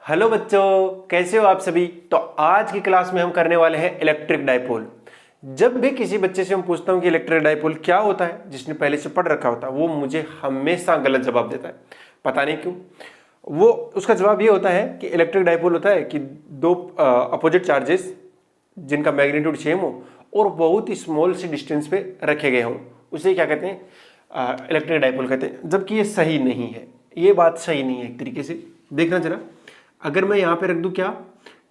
Hello बच्चों, कैसे हो आप सभी। तो आज की क्लास में हम करने वाले हैं इलेक्ट्रिक डाइपोल। जब भी किसी बच्चे से हम पूछता हूं कि इलेक्ट्रिक डाइपोल क्या होता है, जिसने पहले से पढ़ रखा होता है वो मुझे हमेशा गलत जवाब देता है। पता नहीं क्यों। वो उसका जवाब ये होता है कि इलेक्ट्रिक डाइपोल होता है कि दो अपोजिट चार्जेस जिनका मैग्नीट्यूड सेम हो और बहुत ही स्मॉल सी डिस्टेंस पे रखे गए हों, उसे क्या कहते हैं, इलेक्ट्रिक डाइपोल कहते हैं। जबकि ये सही नहीं है, ये बात सही नहीं है। एक तरीके से देखना जरा, अगर मैं यहाँ पे रख दूं क्या,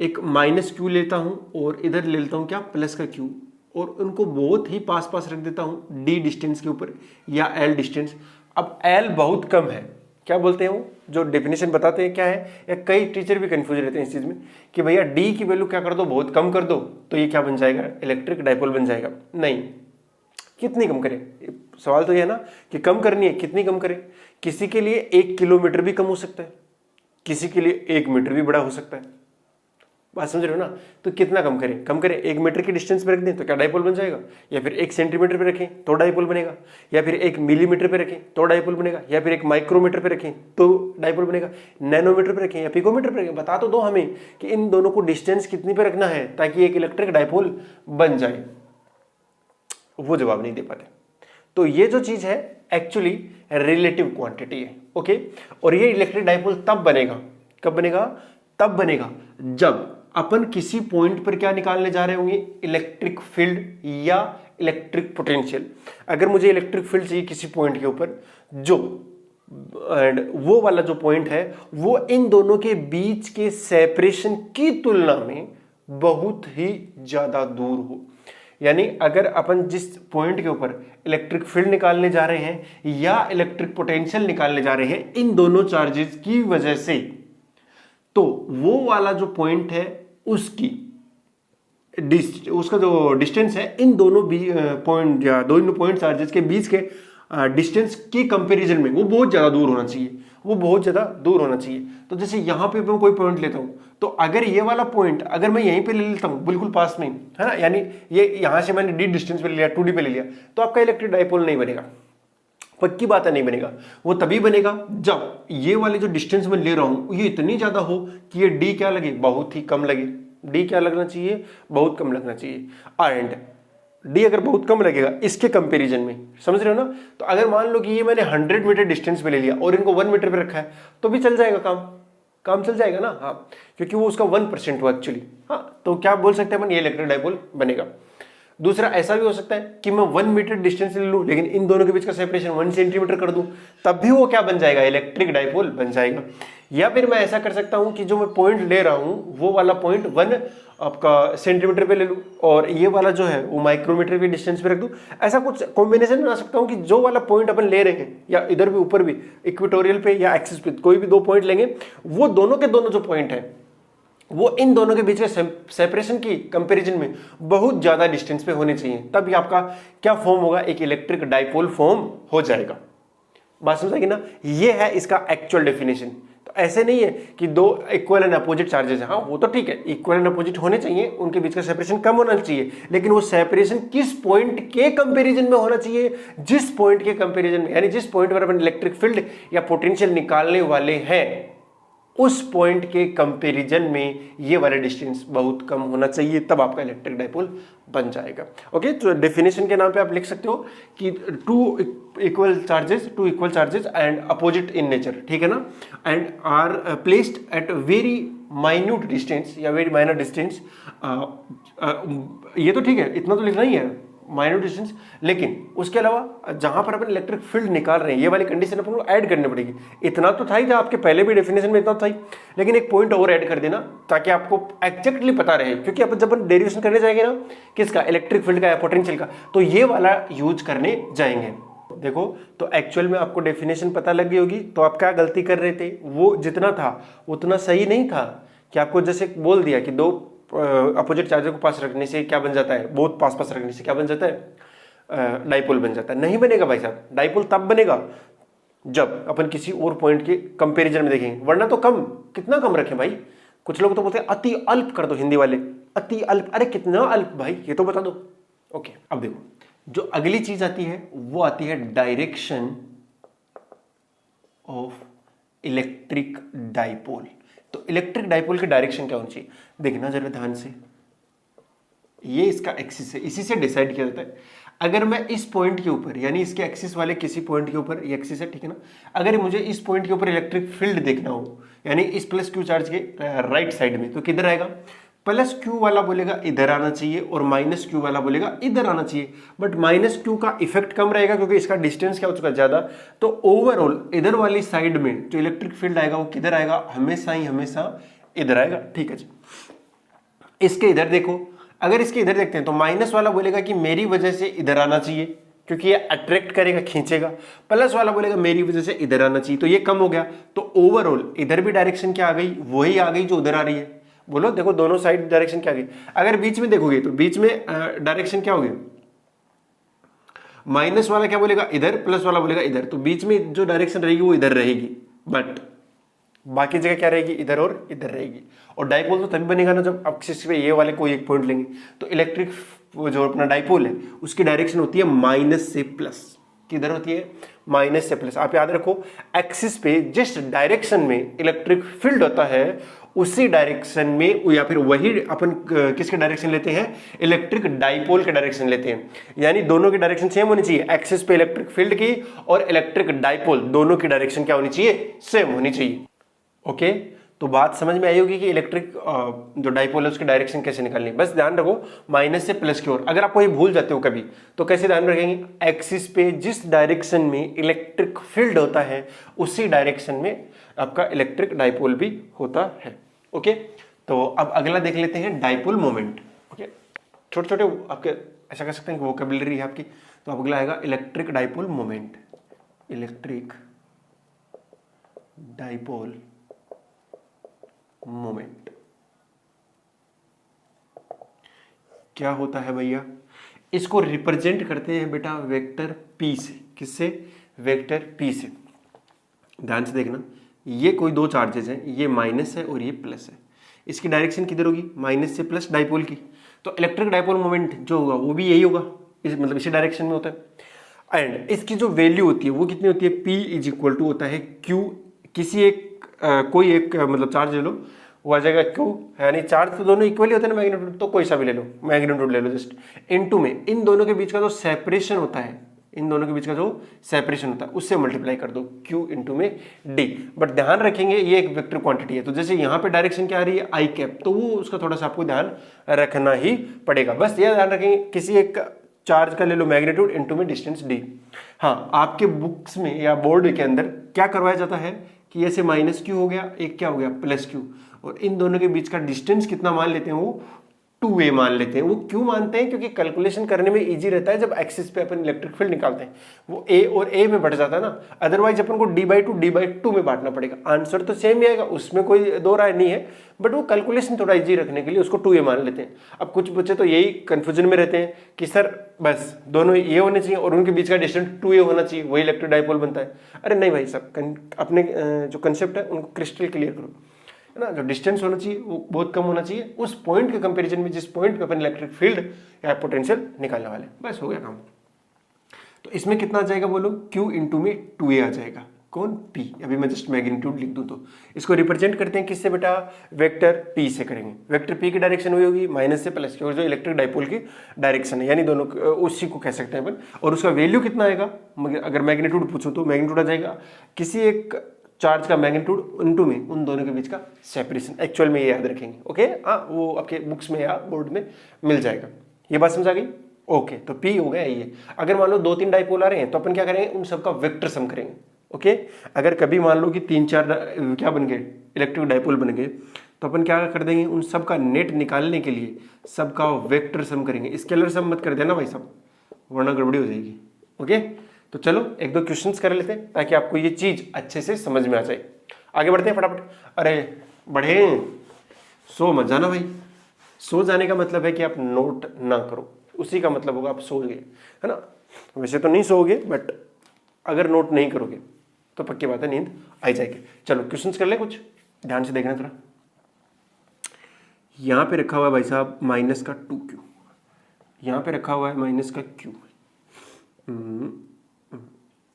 एक माइनस क्यू लेता हूं और इधर ले लेता हूं क्या, प्लस का क्यू, और उनको बहुत ही पास पास रख देता हूं डी डिस्टेंस के ऊपर या एल डिस्टेंस। अब एल बहुत कम है, क्या बोलते हैं वो जो डेफिनेशन बताते हैं क्या है, या कई टीचर भी कंफ्यूज रहते हैं इस चीज में कि भैया डी की वैल्यू क्या कर दो, बहुत कम कर दो तो ये क्या बन जाएगा, इलेक्ट्रिक डाइपोल बन जाएगा। नहीं, कितनी कम करें, सवाल तो ये है ना कि कम करनी है, कितनी कम करें। किसी के लिए 1 किलोमीटर भी कम हो सकता है, किसी के लिए 1 मीटर भी बड़ा हो सकता है। बात समझ रहे हो ना। तो कितना कम करें, कम करें 1 मीटर की डिस्टेंस पे रख दें तो क्या डाइपोल बन जाएगा, या फिर 1 सेंटीमीटर पे रखें तो डाइपोल बनेगा, या फिर 1 मिलीमीटर पे रखें तो डाइपोल बनेगा, या फिर 1 माइक्रोमीटर पे रखें तो डाइपोल बनेगा, नैनोमीटर पे रखें या पिकोमीटर पे रखें। बता तो दो हमें कि इन दोनों को डिस्टेंस कितनी पे रखना है ताकि एक इलेक्ट्रिक डाइपोल बन जाए। वो जवाब नहीं दे पाते। तो ये जो चीज है एक्चुअली रिलेटिव क्वांटिटी है, ओके। और ये इलेक्ट्रिक डाइपोल तब बनेगा, कब बनेगा, तब बनेगा जब अपन किसी पॉइंट पर क्या निकालने जा रहे होंगे, इलेक्ट्रिक फील्ड या इलेक्ट्रिक पोटेंशियल। अगर मुझे इलेक्ट्रिक फील्ड चाहिए किसी पॉइंट के ऊपर, जो एंड वो वाला जो पॉइंट है वो इन दोनों के बीच के सेपरेशन की तुलना में बहुत ही ज्यादा दूर हो। यानी अगर अपन जिस पॉइंट के ऊपर इलेक्ट्रिक फील्ड निकालने जा रहे हैं या इलेक्ट्रिक पोटेंशियल निकालने जा रहे हैं इन दोनों चार्जेस की वजह से, तो वो वाला जो पॉइंट है उसका जो डिस्टेंस है इन दोनों पॉइंट या दोनों पॉइंट चार्जेस के बीच के डिस्टेंस के कंपैरिजन में वो बहुत ज्यादा दूर होना चाहिए, वो बहुत ज्यादा दूर होना चाहिए। तो जैसे यहां पे मैं कोई पॉइंट लेता हूं, तो अगर ये वाला पॉइंट अगर मैं यहीं पे ले लेता हूं बिल्कुल पास में, है ना, यानी ये यहां से मैंने डी डिस्टेंस पे ले लिया, 2D पे ले लिया, तो आपका इलेक्ट्रिक डाइपोल नहीं बनेगा। पक्की बात है, नहीं बनेगा। वो तभी बनेगा जब ये वाले जो डिस्टेंस मैं ले रहा हूं ये इतनी ज्यादा हो कि ये डी क्या लगे, बहुत ही कम लगे। डी क्या लगना चाहिए, बहुत कम लगना चाहिए। एंड डी अगर बहुत कम लगेगा इसके कंपैरिजन में, समझ रहे हो ना। तो अगर मान लो कि ये मैंने 100 मीटर डिस्टेंस पे ले लिया और इनको 1 मीटर पे रखा है तो भी चल जाएगा, काम चल जाएगा ना। हाँ, क्योंकि वो उसका 1% हुआ एक्चुअली। हाँ, तो क्या बोल सकते हैं अपन, ये इलेक्ट्रिक डाइपोल बनेगा। दूसरा ऐसा भी हो सकता है कि मैं 1 मीटर डिस्टेंस ले लूं लेकिन इन दोनों के बीच का सेपरेशन 1 सेंटीमीटर कर दूं, तब भी वो क्या बन जाएगा, इलेक्ट्रिक डाइपोल बन जाएगा। या फिर मैं ऐसा कर सकता हूं कि जो मैं पॉइंट ले रहा हूं वो वाला पॉइंट 1 सेंटीमीटर पे ले लूं और ये वाला जो है वो माइक्रोमीटर के डिस्टेंस पे रख दूं। ऐसा कुछ कॉम्बिनेशन बना सकता हूं कि जो वाला पॉइंट अपन ले रहे हैं या इधर भी ऊपर भी इक्वेटोरियल पे या एक्सिस पे कोई भी दो पॉइंट लेंगे, वो दोनों के दोनों जो पॉइंट है वो इन दोनों के बीच में सेपरेशन की कंपैरिजन में बहुत ज्यादा डिस्टेंस पे होने चाहिए, तभी आपका क्या फॉर्म होगा, एक इलेक्ट्रिक डाइपोल फॉर्म हो जाएगा। बात समझ आएगी ना। ये है इसका एक्चुअल डेफिनेशन। तो ऐसे नहीं है कि दो इक्वल एंड अपोजिट चार्जेस हैं, हाँ वो तो ठीक है, इक्वल एंड अपोजिट होने चाहिए, उनके बीच का सेपरेशन कम होना चाहिए, लेकिन वो सेपरेशन किस पॉइंट के कंपैरिजन में होना चाहिए, जिस पॉइंट के कंपैरिजन में, यानी जिस पॉइंट पर अपन इलेक्ट्रिक फील्ड या पोटेंशियल निकालने वाले हैं उस पॉइंट के कंपैरिजन में ये वाला डिस्टेंस बहुत कम होना चाहिए, तब आपका इलेक्ट्रिक डाइपोल बन जाएगा। ओके, तो डेफिनेशन के नाम पे आप लिख सकते हो कि two equal charges and opposite in nature, ठीक है ना, and are placed at very minute distance या वेरी माइनर डिस्टेंस। ये तो ठीक है, इतना तो लिखना ही है, माइनर डिस्टेंस। लेकिन उसके अलावा जहां पर अपन इलेक्ट्रिक फील्ड निकाल रहे हैं ये वाली कंडीशन अपन को ऐड करनी पड़ेगी। इतना तो था ही था आपके पहले भी डेफिनेशन में, इतना था ही, लेकिन एक पॉइंट और ऐड कर देना ताकि आपको एग्जैक्टली पता रहे, क्योंकि अपन जब अपन डेरिवेशन करने जाएंगे ना किसका, इलेक्ट्रिक फील्ड का या पोटेंशियल का, तो ये वाला यूज करने जाएंगे। देखो, तो एक्चुअल में आपको डेफिनेशन पता लग गई होगी, तो आप क्या गलती कर रहे थे, वो जितना था उतना सही नहीं था कि आपको जैसे बोल दिया कि दो अपोजिट चार्जर को पास रखने से क्या बन जाता है, बहुत पास पास रखने से क्या बन जाता है, डाइपोल बन जाता है। नहीं बनेगा भाई साहब, डाइपोल तब बनेगा जब अपन किसी और पॉइंट के कंपैरिजन में देखेंगे, वरना तो कम, कितना कम रखें भाई। कुछ लोग तो बोलते हैं अति अल्प कर दो, हिंदी वाले अति अल्प, अरे कितना अल्प भाई, ये तो बता दो। ओके, अब देखो जो अगली चीज आती है वो आती है डायरेक्शन ऑफ इलेक्ट्रिक डाइपोल। तो इलेक्ट्रिक डाइपोल की डायरेक्शन क्या होनी चाहिए, देखना जरा ध्यान से। ये इसका एक्सिस है, इसी से डिसाइड किया जाता है। अगर मैं इस पॉइंट के ऊपर यानी इसके एक्सिस वाले किसी पॉइंट के ऊपर, ये एक्सिस है ठीक है ना, अगर मुझे इस पॉइंट के ऊपर इलेक्ट्रिक फील्ड देखना हो यानी इस प्लस क्यू चार्ज के राइट साइड में, तो किधर आएगा, प्लस क्यू वाला बोलेगा इधर आना चाहिए और माइनस क्यू वाला बोलेगा इधर आना चाहिए। बट माइनस क्यू का इफेक्ट कम रहेगा क्योंकि इसका डिस्टेंस क्या हो चुका है ज्यादा। तो ओवरऑल इधर वाली साइड में जो इलेक्ट्रिक फील्ड आएगा वो किधर आएगा, हमेशा ही हमेशा इधर आएगा। ठीक है जी, इसके इधर देखो, अगर इसके इधर देखते हैं तो माइनस वाला बोलेगा कि मेरी वजह से इधर आना चाहिए क्योंकि ये अट्रैक्ट करेगा, खींचेगा। प्लस वाला बोलेगा मेरी वजह से इधर आना चाहिए, तो ये कम हो गया। तो ओवरऑल इधर भी डायरेक्शन क्या आ गई, वही आ गई जो उधर आ रही है। बोलो देखो दोनों साइड डायरेक्शन क्या आ गई। अगर बीच में देखोगे तो बीच में डायरेक्शन क्या होगी, माइनस वाला क्या बोलेगा इधर, प्लस वाला बोलेगा इधर, तो बीच में जो डायरेक्शन रहेगी वो इधर रहेगी। बट बाकी जगह क्या रहेगी, इधर और इधर रहेगी। और डाइपोल तो तभी बनेगा ना जब एक्सिस पे ये वाले कोई एक पॉइंट लेंगे। तो इलेक्ट्रिक जो अपना डाइपोल है उसकी डायरेक्शन होती है माइनस से प्लस। किधर होती है, माइनस से प्लस। आप याद रखो, एक्सिस पे जिस डायरेक्शन में इलेक्ट्रिक फील्ड होता है उसी डायरेक्शन में या फिर वही अपन किसके डायरेक्शन लेते हैं, इलेक्ट्रिक डाइपोल के डायरेक्शन लेते हैं। यानी दोनों की डायरेक्शन सेम होनी चाहिए, एक्सिस पे इलेक्ट्रिक फील्ड की और इलेक्ट्रिक डाइपोल दोनों की डायरेक्शन क्या होनी चाहिए, सेम होनी चाहिए। ओके, तो बात समझ में आई होगी कि इलेक्ट्रिक जो डाइपोल है उसकी डायरेक्शन कैसे निकालनी है। बस ध्यान रखो माइनस से प्लस की ओर। अगर आप कोई भूल जाते हो कभी तो कैसे ध्यान रखेंगे, एक्सिस पे जिस डायरेक्शन में इलेक्ट्रिक फील्ड होता है उसी डायरेक्शन में आपका इलेक्ट्रिक डाइपोल भी होता है। ओके, तो अब अगला देख लेते हैं डाइपोल मोमेंट। ओके, छोटे छोटे आपके ऐसा कह सकते हैं कि वोकेबुलरी है आपकी। तो अब अगला आएगा electric dipole moment. Electric dipole moment क्या होता है भैया, इसको रिप्रेजेंट करते हैं बेटा वेक्टर p से। किससे, वेक्टर p से। ध्यान से देखना, ये कोई दो चार्जेस हैं, ये माइनस है और ये प्लस है। इसकी डायरेक्शन किधर होगी, माइनस से प्लस डाइपोल की। तो इलेक्ट्रिक डाइपोल मोमेंट जो होगा वो भी यही होगा, मतलब इसी डायरेक्शन में होता है। एंड इसकी जो वैल्यू होती है वो कितनी होती है, p इज इक्वल टू होता है q। किसी एक कोई एक मतलब चार्ज ले लो, वो आ जाएगा q, यानी चार्ज तो दोनों इक्वली होते हैं ना मैग्नीट्यूड, तो कोई सा भी ले लो, मैग्नीट्यूड ले लो जस्ट, इनटू में इन दोनों के बीच का जो सेपरेशन होता है, इन दोनों के बीच का जो सेपरेशन होता है उससे मल्टीप्लाई कर दो, q इंटू में d। बट ध्यान रखेंगे ये एक वेक्टर क्वांटिटी है, तो जैसे यहाँ पे डायरेक्शन क्या आ रही है आई कैप, तो वो उसका थोड़ा सा आपको ध्यान रखना ही पड़ेगा। बस ये ध्यान रखेंगे किसी एक चार्ज का ले लो मैग्नीट्यूड इंटू में डिस्टेंस d। हाँ, आपके बुक्स में या बोर्ड के अंदर क्या करवाया जाता है कि ऐसे माइनस क्यू हो गया, एक क्या हो गया प्लस क्यू, और इन दोनों के बीच का डिस्टेंस कितना मान लेते हैं, वो 2a मान लेते हैं। वो क्यों मानते हैं, क्योंकि कैलकुलेशन करने में इजी रहता है। जब एक्सिस पे अपन इलेक्ट्रिक फील्ड निकालते हैं वो a और a में बढ़ जाता है ना, अदरवाइज अपन को d/2 में बांटना पड़ेगा। आंसर तो सेम ही आएगा, उसमें कोई दो राय नहीं है, बट वो कैलकुलेशन थोड़ा इजी रखने के लिए उसको 2a मान लेते हैं। अब कुछ बच्चे तो यही कंफ्यूजन में रहते हैं कि सर बस दोनों ये होने चाहिए और उनके बीच का डिस्टेंस 2a होना चाहिए, वही इलेक्ट्रिक डाइपोल बनता है। अरे नहीं भाई साहब, अपने जो कंसेप्ट है उनको क्रिस्टल क्लियर करो, है ना। जो डिस्टेंस होना चाहिए वो बहुत कम होना चाहिए उस पॉइंट के कंपैरिजन में जिस पॉइंट पे अपन इलेक्ट्रिक फील्ड या पोटेंशियल निकालने वाले, बस हो गया काम। तो इसमें कितना आ जाएगा बोलो, q इंटू में 2a आ जाएगा। कौन, p। अभी मैं जस्ट मैग्नीट्यूड लिख दूं तो इसको रिप्रेजेंट करते हैं किससे बेटा, वेक्टर p से करेंगे। वेक्टर p की डायरेक्शन हुई होगी माइनस से प्लस की, और जो इलेक्ट्रिक डाइपोल की डायरेक्शन है यानी दोनों उसी को कह सकते हैं अपन। और उसका वैल्यू कितना आएगा, अगर मैग्नीट्यूड पूछो तो मैग्नीट्यूड आ जाएगा किसी एक चार्ज का मैग्नीट्यूड इनटू में उन दोनों के बीच का सेपरेशन। एक्चुअल में ये याद रखेंगे। ओके, हाँ वो आपके बुक्स में या बोर्ड में मिल जाएगा। ये बात समझ आ गई। ओके, तो P हो गया ये। अगर मान लो 2-3 डाइपोल आ रहे हैं तो अपन क्या करेंगे, उन सबका वेक्टर सम करेंगे। ओके, अगर कभी मान लो कि 3-4 क्या बन गए, इलेक्ट्रिक डाइपोल बन गए, तो अपन क्या कर देंगे, उन सबका नेट निकालने के लिए सबका वेक्टर सम करेंगे। स्केलर सम मत कर देना भाई साहब, वरना गड़बड़ी हो जाएगी। ओके, तो चलो 1-2 क्वेश्चंस कर लेते हैं ताकि आपको ये चीज अच्छे से समझ में आ जाए। आगे बढ़ते हैं फटाफट। अरे बढ़े, सो मत जाना भाई। सो जाने का मतलब है कि आप नोट ना करो, उसी का मतलब होगा आप सो गए, है ना। वैसे तो नहीं सोओगे, बट अगर नोट नहीं करोगे तो पक्की बात है नींद आई जाएगी। चलो क्वेश्चंस कर ले, कुछ ध्यान से देखना थोड़ा। यहां पे रखा हुआ है भाई साहब माइनस का 2q, यहां पे रखा हुआ है माइनस का q।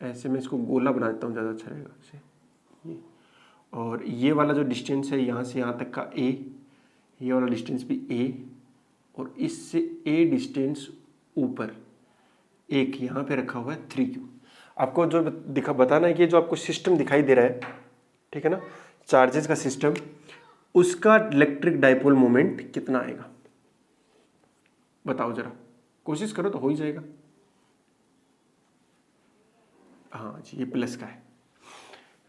ऐसे मैं इसको गोला बना देता हूँ, ज़्यादा अच्छा रहेगा ऐसे ये। और ये वाला जो डिस्टेंस है यहाँ से यहाँ तक का a, ये वाला डिस्टेंस भी a, और इससे a डिस्टेंस ऊपर एक यहाँ पे रखा हुआ है 3q। आपको जो बताना है कि जो आपको सिस्टम दिखाई दे रहा है, ठीक है ना, चार्जेस का सिस्टम, उसका इलेक्ट्रिक डाइपोल मोमेंट कितना आएगा बताओ जरा, कोशिश करो तो हो ही जाएगा। हाँ जी, ये प्लस का है।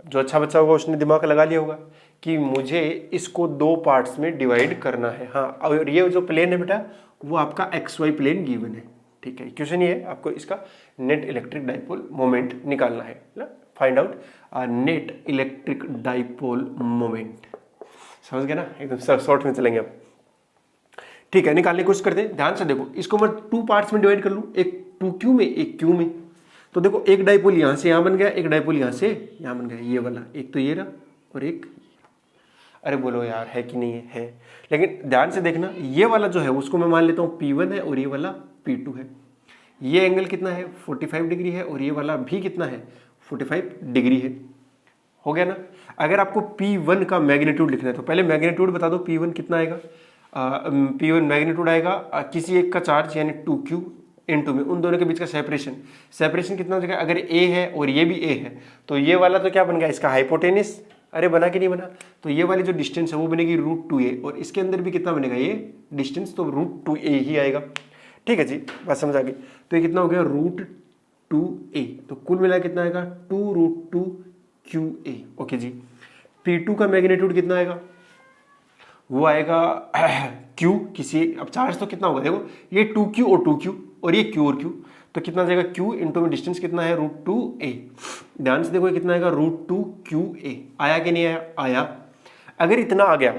जो अच्छा बच्चा होगा उसने दिमाग लगा लिया होगा कि मुझे इसको 2 पार्ट्स में डिवाइड करना है। हाँ, और ये जो प्लेन है बेटा वो आपका XY प्लेन गिवन है, ठीक है। क्वेश्चन ये है, आपको इसका नेट इलेक्ट्रिक डाइपोल मोमेंट निकालना है ना, find out net electric dipole moment. समझ गए ना, एकदम शॉर्ट में चलेंगे अब, ठीक है। निकालने की कोशिश करते हैं, ध्यान से देखो। इसको मैं 2 पार्ट्स में डिवाइड कर लूँ, एक 2q में एक q में। तो देखो एक डाइपोल यहाँ से यहाँ बन गया, एक डाइपोल यहाँ से यहाँ बन गया, ये वाला एक तो ये रहा और एक, अरे बोलो यार है कि नहीं है, लेकिन ध्यान से देखना, ये वाला जो है उसको मैं मान लेता हूँ P1 है और ये वाला P2 है। ये एंगल कितना है 45 डिग्री है और ये वाला भी कितना है 45 डिग्री है। हो गया ना। अगर आपको P1 का मैग्नीट्यूड लिखना है तो पहले मैग्नीट्यूड बता दो, P1 कितना आएगा। P1 मैग्नीट्यूड आएगा किसी एक का चार्ज यानी 2q इनटू में उन दोनों के बीच का सेपरेशन कितना हो जाएगा। अगर a है और ये भी a है तो ये वाला तो क्या बन गया इसका हाइपोटेनिस, अरे बना कि नहीं बना। तो ये वाली जो डिस्टेंस है वो बनेगी √2a और इसके अंदर भी कितना बनेगा ये डिस्टेंस, तो √2a ही आएगा। ठीक है जी, बात समझ आ गई। तो ये कितना हो गया √2a, तो कुल मिला कितना आएगा 2√2qa। ओके जी। P2 का मैग्नीट्यूड कितना आएगा, वो आएगा q किसी, अब चार्ज तो कितना होगा देखो, ये 2q और 2q और ये q और q, तो कितना जाएगा q इंटू में डिस्टेंस कितना है √2a। ध्यान से देखो ये कितना आएगा √2qa। आया कि नहीं आया, आया। अगर इतना आ गया,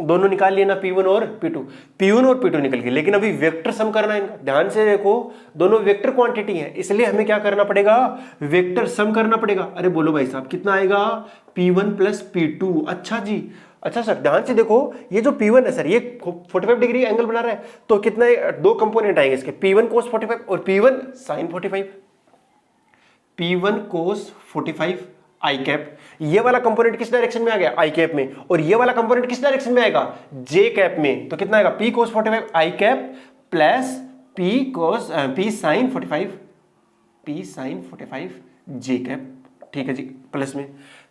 दोनों निकाल लिए ना P1 और P2 निकल गए, लेकिन अभी वेक्टर सम करना है इनका। ध्यान से देखो दोनों वेक्टर क्वांटिटी है, इसलिए हमें क्या करना पड़ेगा, वेक्टर सम करना पड़ेगा। अरे बोलो भाई साहब कितना आएगा P1 प्लस P2। अच्छा जी, अच्छा सर ध्यान से देखो, ये जो P1 है सर ये 45 डिग्री एंगल बना रहा है, तो कितने 2 कंपोनेंट आएंगे इसके, P1 cos 45 और P1 sin 45। P1 cos 45 आई कैप, ये वाला कंपोनेंट किस डायरेक्शन में आ गया आई कैप में, और ये वाला कंपोनेंट किस डायरेक्शन में आएगा जे कैप में, तो कितना आएगा P cos 45 आई कैप प्लस P sin 45 जे कैप। ठीक है जी, प्लस में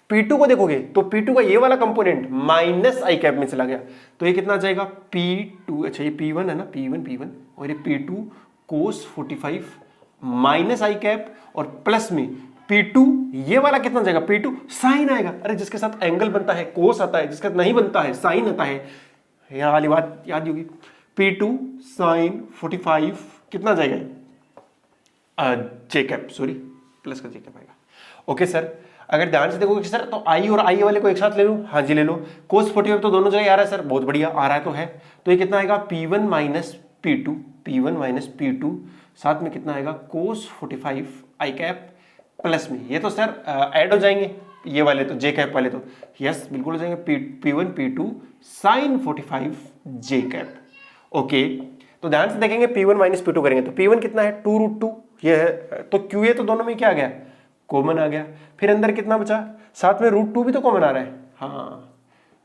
P2 को देखोगे तो P2 का ये वाला कंपोनेंट माइनस आई कैप में चला गया, तो ये कितना आ जाएगा P2, अच्छा ये P1 है ना, P1 और ये P2 cos 45 माइनस आई कैप और प्लस में P2 ये वाला कितना जाएगा P2 साइन आएगा। अरे जिसके साथ एंगल बनता है कोस आता है, जिसके साथ नहीं बनता है साइन आता है, यह वाली बात याद होगी। P2 साइन 45 कितना जाएगा जे कैप, सॉरी प्लस का जे कैप आएगा। ओके सर, अगर ध्यान से देखोगे सर तो आई और आई वाले को एक साथ ले लो, हाँ जी ले लो। कोस 45 तो दोनों जगह आ रहा है सर, बहुत बढ़िया आ रहा है तो है, तो ये कितना आएगा P1 माइनस P2 साथ में कितना आएगा कोस 45 आई कैप प्लस में, ये तो सर ऐड हो जाएंगे ये वाले तो जे कैप वाले तो, यस बिल्कुल हो जाएंगे P1 P2 साइन 45 जे कैप। ओके, तो ध्यान से देखेंगे P1 माइनस P2 करेंगे तो P1 कितना है 2√2 ये है, तो QA तो दोनों में क्या आ गया कॉमन आ गया। फिर अंदर कितना बचा, साथ में √2 भी तो कॉमन आ रहा है, हाँ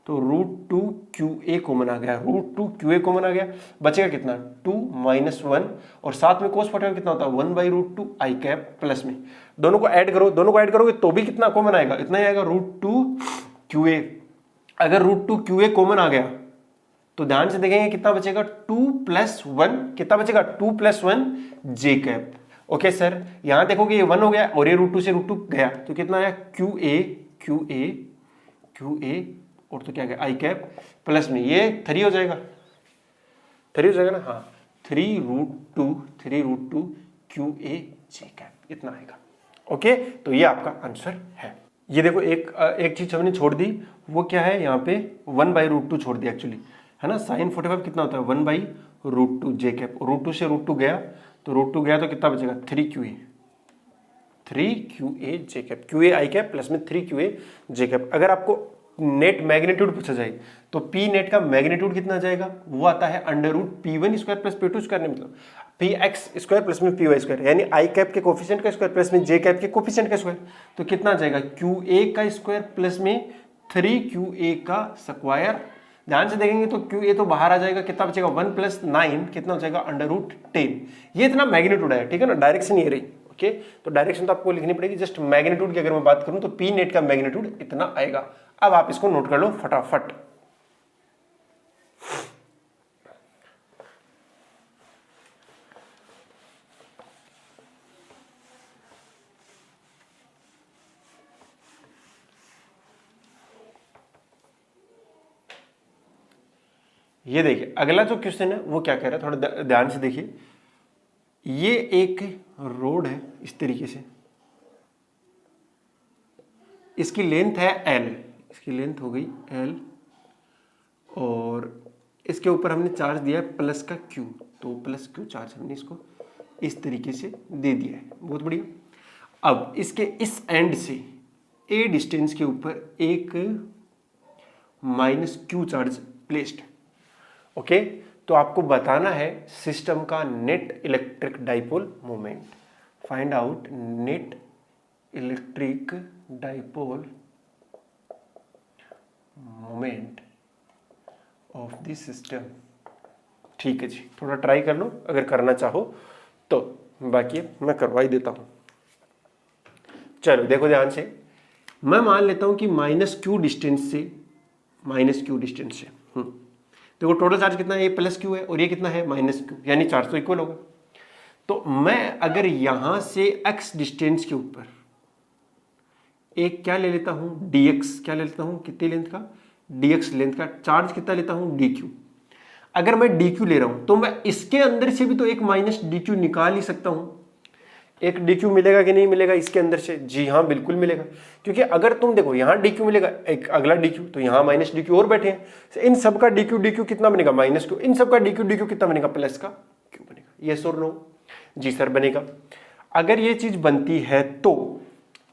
तो √2QA कॉमन आ गया, √2QA कॉमन आ गया, बचेगा कितना 2 माइनस 1 और साथ में cos 45 कितना होता है 1/√2 आई कैप प्लस में, दोनों को ऐड करो, दोनों को ऐड करोगे तो भी कितना कॉमन आएगा, इतना ही आएगा √2QA। अगर √2QA कॉमन आ गया तो ध्यान से देखेंगे कितना बचेगा 2 + 1, कितना बचेगा 2 + 1 जे कैप। ओके सर, यहां देखोगे ये 1 हो गया और ये √2 से √2 गया तो कितना आया QA और तो क्या गया आई कैप प्लस में ये 3 हो जाएगा, 3 हो जाएगा ना, हाँ 3√2 QA जे कैप इतना आएगा। ओके, तो ये आपका आंसर है। ये देखो एक चीज हमने छोड़ दी, वो क्या है यहाँ पे 1/√2 छोड़ दिया एक्चुअली, है ना। साइन 45 कितना होता है 1/√2 जे कैप, √2 से √2 गया तो √2 गया तो कितना बचेगा 3QA जे कैप, QA आई कैप प्लस में 3QA जे कैप। अगर आपको नेट मैग्नीट्यूड पूछा जाए तो P नेट का मैग्नीट्यूड कितना जाएगा, वो आता है √P1² + P2² ने, मतलब Px² प्लस में Py², यानी आई कैप के कोफिशिएंट का स्क्वायर प्लस में जे कैप के कोफिशिएंट का स्क्वायर, तो कितना जाएगा QA का स्क्वायर प्लस में 3QA का स्क्वायर। ध्यान से देखेंगे तो QA तो बाहर आ जाएगा, कितना बचेगा 1 + 9 कितना हो जाएगा √10। ये इतना मैग्नीट्यूड है, ठीक है ना, डायरेक्शन ये रही। ओके, तो डायरेक्शन तो आपको लिखनी पड़ेगी, जस्ट मैग्नीट्यूड की अगर मैं बात करूं तो पी नेट का मैग्नीट्यूड इतना आएगा। अब आप इसको नोट कर लो फटाफट। ये देखिए अगला जो क्वेश्चन है वो क्या कह रहा है, थोड़ा ध्यान से देखिए। ये एक रोड है इस तरीके से, इसकी लेंथ है L, इसकी लेंथ हो गई L, और इसके ऊपर हमने चार्ज दिया है प्लस का Q, तो प्लस Q चार्ज हमने इसको इस तरीके से दे दिया है। बहुत बढ़िया। अब इसके इस एंड से A डिस्टेंस के ऊपर एक -Q चार्ज प्लेस्ड। ओके, तो आपको बताना है सिस्टम का net electric dipole moment. Find out net electric dipole moment of the system. ठीक है जी, थोड़ा ट्राई कर लो अगर करना चाहो तो, बाकी मैं करवा ही देता हूं। चलो देखो ध्यान से, मैं मान लेता हूं कि -Q डिस्टेंस से देखो टोटल चार्ज कितना है, ये +Q है और ये कितना है -Q, यानी चार्ज तो इक्वल होगा। तो मैं अगर यहां से x डिस्टेंस के ऊपर एक क्या ले लेता हूं dx, क्या ले लेता हूं, कितनी लेंथ का, dx लेंथ का चार्ज कितना लेता हूं dq। अगर मैं dq ले रहा हूं तो मैं इसके अंदर से भी तो एक -dq निकाल ही सकता हूं। एक dq मिलेगा कि नहीं मिलेगा इसके अंदर से? जी हाँ बिल्कुल मिलेगा, क्योंकि अगर तुम देखो यहाँ dq मिलेगा, एक अगला dq, तो यहाँ -dq और बैठे हैं, इन सब का dq कितना बनेगा -q, इन सब का dq कितना बनेगा प्लस का q बनेगा। यस और नो? जी सर बनेगा। अगर ये चीज बनती है तो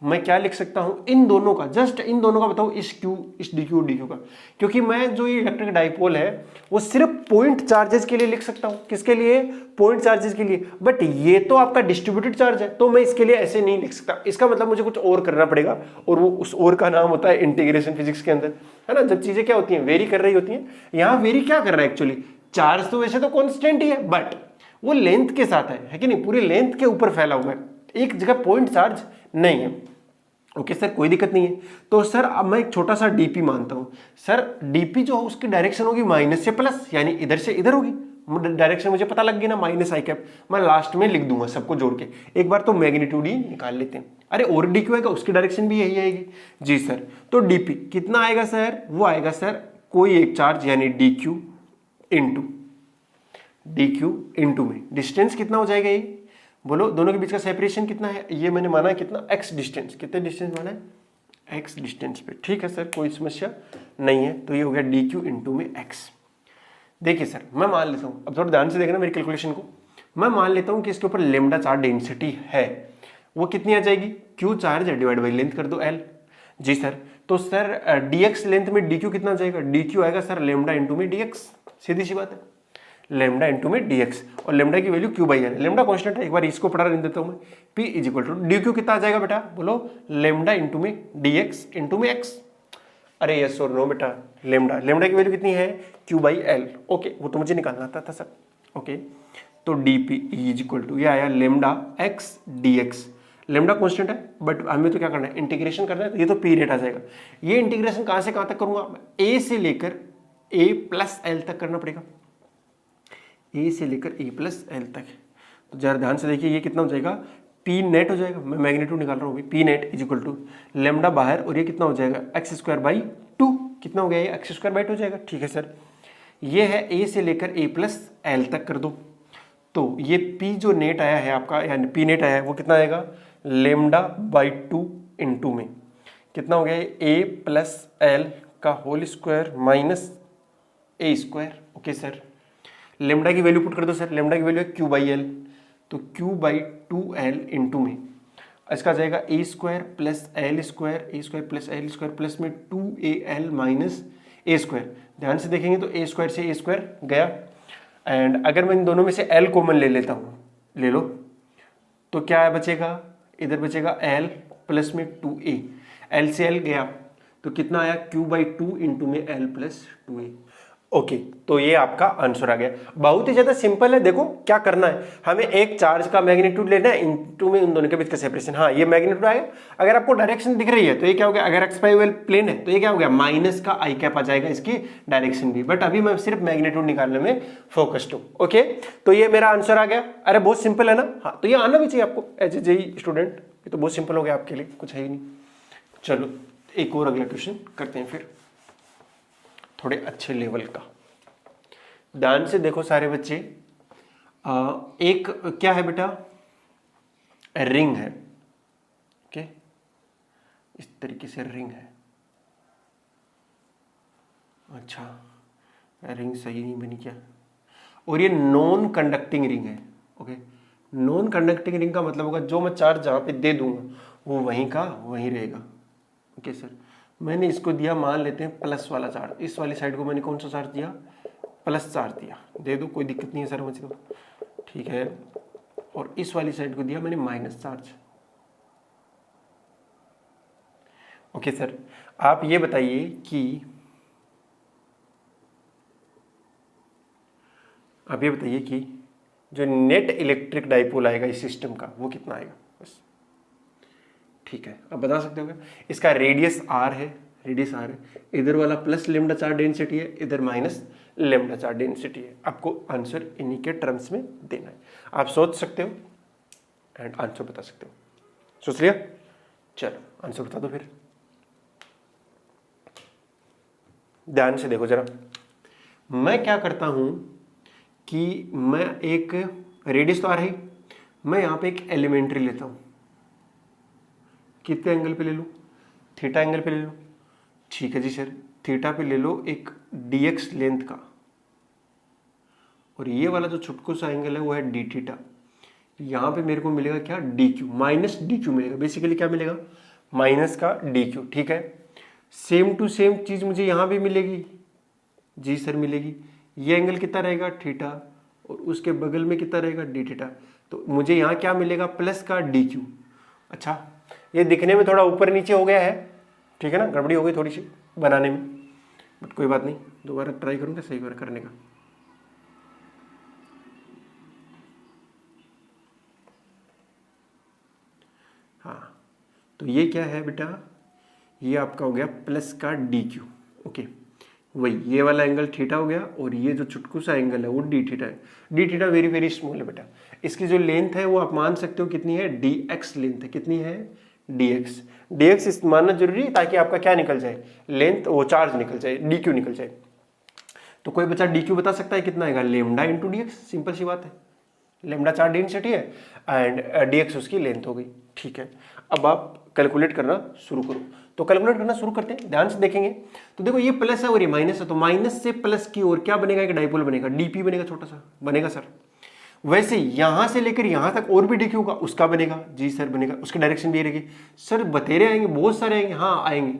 मैं क्या लिख सकता हूं, इन दोनों का, जस्ट इन दोनों का बताओ, इस q, इस dq का, क्योंकि मैं जो ये इलेक्ट्रिक डाइपोल है वो सिर्फ पॉइंट चार्जेस के लिए लिख सकता हूं। किसके लिए? पॉइंट चार्जेस के लिए। बट ये तो आपका डिस्ट्रीब्यूटेड चार्ज है, तो मैं इसके लिए ऐसे नहीं लिख सकता। इसका मतलब मुझे कुछ और करना पड़ेगा, और वो उस और का नाम होता है इंटीग्रेशन फिजिक्स के अंदर, है ना। जब चीजें क्या होती हैं, वेरी कर रही होती हैं। यहां वेरी क्या कर रहा है एक्चुअली, चार्ज तो वैसे तो कॉन्स्टेंट ही है, बट वो लेंथ के साथ है कि नहीं, पूरी लेंथ के ऊपर फैला हुआ है, एक जगह पॉइंट चार्ज नहीं है। ओके सर, कोई दिक्कत नहीं है। तो सर अब मैं एक छोटा सा डीपी मानता हूं। सर डीपी जो उसकी डायरेक्शन होगी माइनस से प्लस, यानी इधर से इधर होगी। डायरेक्शन मुझे पता लग गई ना, -i, मैं लास्ट में लिख दूंगा सबको जोड़ के। एक बार तो मैग्नीट्यूड ही निकाल लेते हैं। अरे और dq आएगा, उसकी डायरेक्शन भी यही आएगी। जी सर, तो dp कितना आएगा सर? वो आएगा सर कोई एक चार्ज, यानी dq इंटू में डिस्टेंस कितना हो जाएगा, ये बोलो दोनों के बीच का सेपरेशन कितना है, ये मैंने माना है कितना, x डिस्टेंस। कितने डिस्टेंस माना है? x डिस्टेंस पे। ठीक है सर, कोई समस्या नहीं है। तो ये हो गया dq इंटू में x। देखिए सर मैं मान लेता हूं, अब थोड़ा ध्यान से देखना मेरी कैलकुलेशन को। मैं मान लेता हूं कि इसके ऊपर लेमडा चार्ज डेंसिटी है, वो कितनी आ जाएगी, q charge divide by length कर दो l। जी सर, तो सर dx लेंथ में dq कितना आ जाएगा, dq आएगा सर लेमडा इंटू में dx। सीधी सी बात है, लेमडा इंटू में dx, और लेमडा की value q by L. Lambda constant है, एक बार इसको पढ़ा देता हूं मैं। p is equal to dq कितना आ जाएगा बेटा, बोलो लेमडा इंटू में dx इंटू में x। अरे यस और नो बेटा, लेमडा की वैल्यू कितनी है, q बाई एल। ओके, वो तो मुझे निकालना आता था सर। ओके, तो dp इज इक्वल टू, ये आया lambda x dx। Lambda constant है, बट हमें तो क्या करना है, इंटीग्रेशन करना है, तो ये तो p रेट आ जाएगा। ये इंटीग्रेशन कहां से कहां तक करूंगा, a से लेकर a प्लस एल तक करना पड़ेगा, a से लेकर a प्लस एल तक। तो जरा ध्यान से देखिए, ये कितना हो जाएगा, p नेट हो जाएगा, मैं मैग्नीट्यूड निकाल रहा हूँ, p net is equal to lambda बाहर, और ये कितना हो जाएगा, x स्क्वायर बाई 2। कितना हो गया, ये x स्क्वायर बाई 2 हो जाएगा। ठीक है सर, ये है a से लेकर a प्लस एल तक कर दो। तो ये p जो नेट आया है आपका, यानी p नेट आया है, वो कितना आएगा, लेमडा बाई 2 इंटू में कितना हो गया, a प्लस एल का whole square minus a square. Okay sir, lambda की वैल्यू पुट कर दो सर, लेमडा की वैल्यू है q बाई एल, तो q बाई 2l इंटू में इसका जाएगा a square plus L square, a square plus L square plus में 2al माइनस a स्क्वायर। ध्यान से देखेंगे तो a स्क्वायर से a स्क्वायर गया, एंड अगर मैं इन दोनों में से l कॉमन ले लेता हूँ, ले लो, तो क्या बचेगा, इधर बचेगा l प्लस में 2a, l से l गया, तो कितना आया q/2 इंटू में l+2a। ओके, तो ये आपका आंसर आ गया। बहुत ही ज्यादा सिंपल है। देखो क्या करना है, हमें एक चार्ज का मैग्नीट्यूड लेना है, इनटू में उन दोनों के बीच का सेपरेशन। हाँ, ये मैग्नीट्यूड आएगा। अगर आपको डायरेक्शन दिख रही है तो ये क्या हो गया, अगर एक्स वाई वाला प्लेन है तो ये क्या हो गया, माइनस का आई कैप आ जाएगा इसकी डायरेक्शन भी। बट अभी मैं सिर्फ मैग्नीट्यूड निकालने में फोकस्ड हूँ। ओके, तो ये मेरा आंसर आ गया। अरे बहुत सिंपल है ना। हाँ, तो ये आना भी चाहिए आपको एज ए जेई स्टूडेंट। ये तो बहुत सिंपल हो गया आपके लिए, कुछ है ही नहीं। चलो एक और अगला क्वेश्चन करते हैं फिर, थोड़े अच्छे लेवल का। ध्यान से देखो सारे बच्चे। एक क्या है बेटा, रिंग है। ओके, इस तरीके से रिंग है। अच्छा, रिंग सही नहीं बनी क्या, और ये नॉन कंडक्टिंग रिंग है। ओके, नॉन कंडक्टिंग रिंग का मतलब होगा जो मैं चार्ज जहां पे दे दूंगा वो वहीं का वहीं रहेगा। ओके सर, मैंने इसको दिया, मान लेते हैं प्लस वाला चार्ज। इस वाली साइड को मैंने कौन सा चार्ज दिया, प्लस चार्ज दिया, दे दो कोई दिक्कत नहीं है सर मुझे तो, ठीक है। और इस वाली साइड को दिया मैंने माइनस चार्ज। ओके सर, आप ये बताइए कि जो नेट इलेक्ट्रिक डाइपोल आएगा इस सिस्टम का वो कितना आएगा बस। ठीक है, आप बता सकते हो क्या। इसका रेडियस आर है, इधर वाला प्लस लेमडा चार्ज डेंसिटी है, इधर माइनस लेमडा चार्ज डेंसिटी है। आपको आंसर इन्हीं के टर्म्स में देना है। आप सोच सकते हो एंड आंसर बता सकते हो। सोच लिया, चलो आंसर बता दो फिर। ध्यान से देखो जरा, मैं क्या करता हूं कि मैं एक रेडियस तो आ रही, मैं यहां पे एक एलिमेंट्री लेता हूं। कितने एंगल पे ले लूं, थीटा एंगल पे ले लूं। ठीक है जी सर, थीटा पे ले लो एक dx लेंथ का, और ये वाला जो छुटकू सा एंगल है वो है डी थीटा। यहां पे मेरे को मिलेगा क्या, dq, माइनस dq मिलेगा। बेसिकली क्या मिलेगा, माइनस का dq। ठीक है, सेम टू सेम चीज मुझे यहां भी मिलेगी। जी सर मिलेगी। ये एंगल कितना रहेगा, थीटा, और उसके बगल में कितना रहेगा, डी थीटा। तो मुझे यहाँ क्या मिलेगा, प्लस का dq। अच्छा, ये दिखने में थोड़ा ऊपर नीचे हो गया है, ठीक है ना, गड़बड़ी हो गई थोड़ी सी बनाने में, बट कोई बात नहीं, दोबारा ट्राई करूंगा सही करने का। हाँ, तो ये क्या है बेटा, ये आपका हो गया प्लस का dq। ओके, वही ये वाला एंगल थीटा हो गया, और ये जो चुटकू सा एंगल है वो डी थीटा है। D theta very very small है बेटा। इसकी जो लेंथ है वो आप मान सकते हो कितनी है, dx लेंथ है। कितनी है, dx इस मानना जरूरी है ताकि आपका क्या निकल जाए, लेंथ, वो चार्ज निकल जाए, dq निकल जाए। तो कोई बच्चा dq बता सकता है कितना आएगा, लेमडा इंटू dx। सिंपल सी बात है, लेमडा चार्ज डेंसिटी है एंड dx उसकी लेंथ हो गई। ठीक है, अब आप कैलकुलेट करना शुरू करो। तो कैलकुलेट करना शुरू करते हैं, ध्यान से देखेंगे। तो देखो ये प्लस है और ये माइनस है, तो माइनस से प्लस की ओर क्या बनेगा, एक डाइपोल बनेगा, dp बनेगा, छोटा सा बनेगा सर। वैसे यहां से लेकर यहां तक और भी dq होगा, उसका बनेगा। जी सर बनेगा, उसकी डायरेक्शन भी रहेगी। सर बतेरे आएंगे, बहुत सारे आएंगे। हाँ आएंगे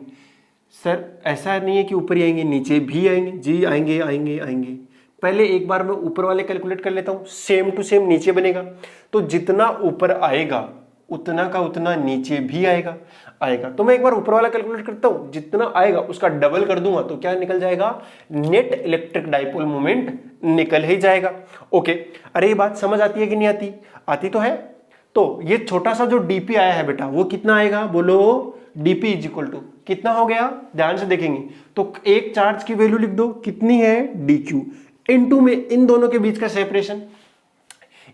सर, ऐसा नहीं है कि ऊपर ही आएंगे, नीचे भी आएंगे। जी आएंगे आएंगे आएंगे। पहले एक बार मैं ऊपर वाले कैलकुलेट कर लेता हूं, सेम टू सेम नीचे बनेगा। तो जितना ऊपर आएगा उतना का उतना नीचे भी आएगा। तो मैं एक बार ऊपर वाला कैलकुलेट करता हूं, जितना आएगा उसका डबल कर दूंगा तो क्या निकल जाएगा, नेट इलेक्ट्रिक डाइपोल मोमेंट निकल ही जाएगा। ओके, अरे ये बात समझ आती है कि नहीं आती, आती तो है। तो ये छोटा सा जो डीपी आया है बेटा वो कितना आएगा, बोलो, डीपी इज इक्वल टू कितना हो गया, ध्यान से देखेंगे तो एक चार्ज की वैल्यू लिख दो, कितनी है, डीक्यू, इनटू में इन दोनों के बीच का सेपरेशन।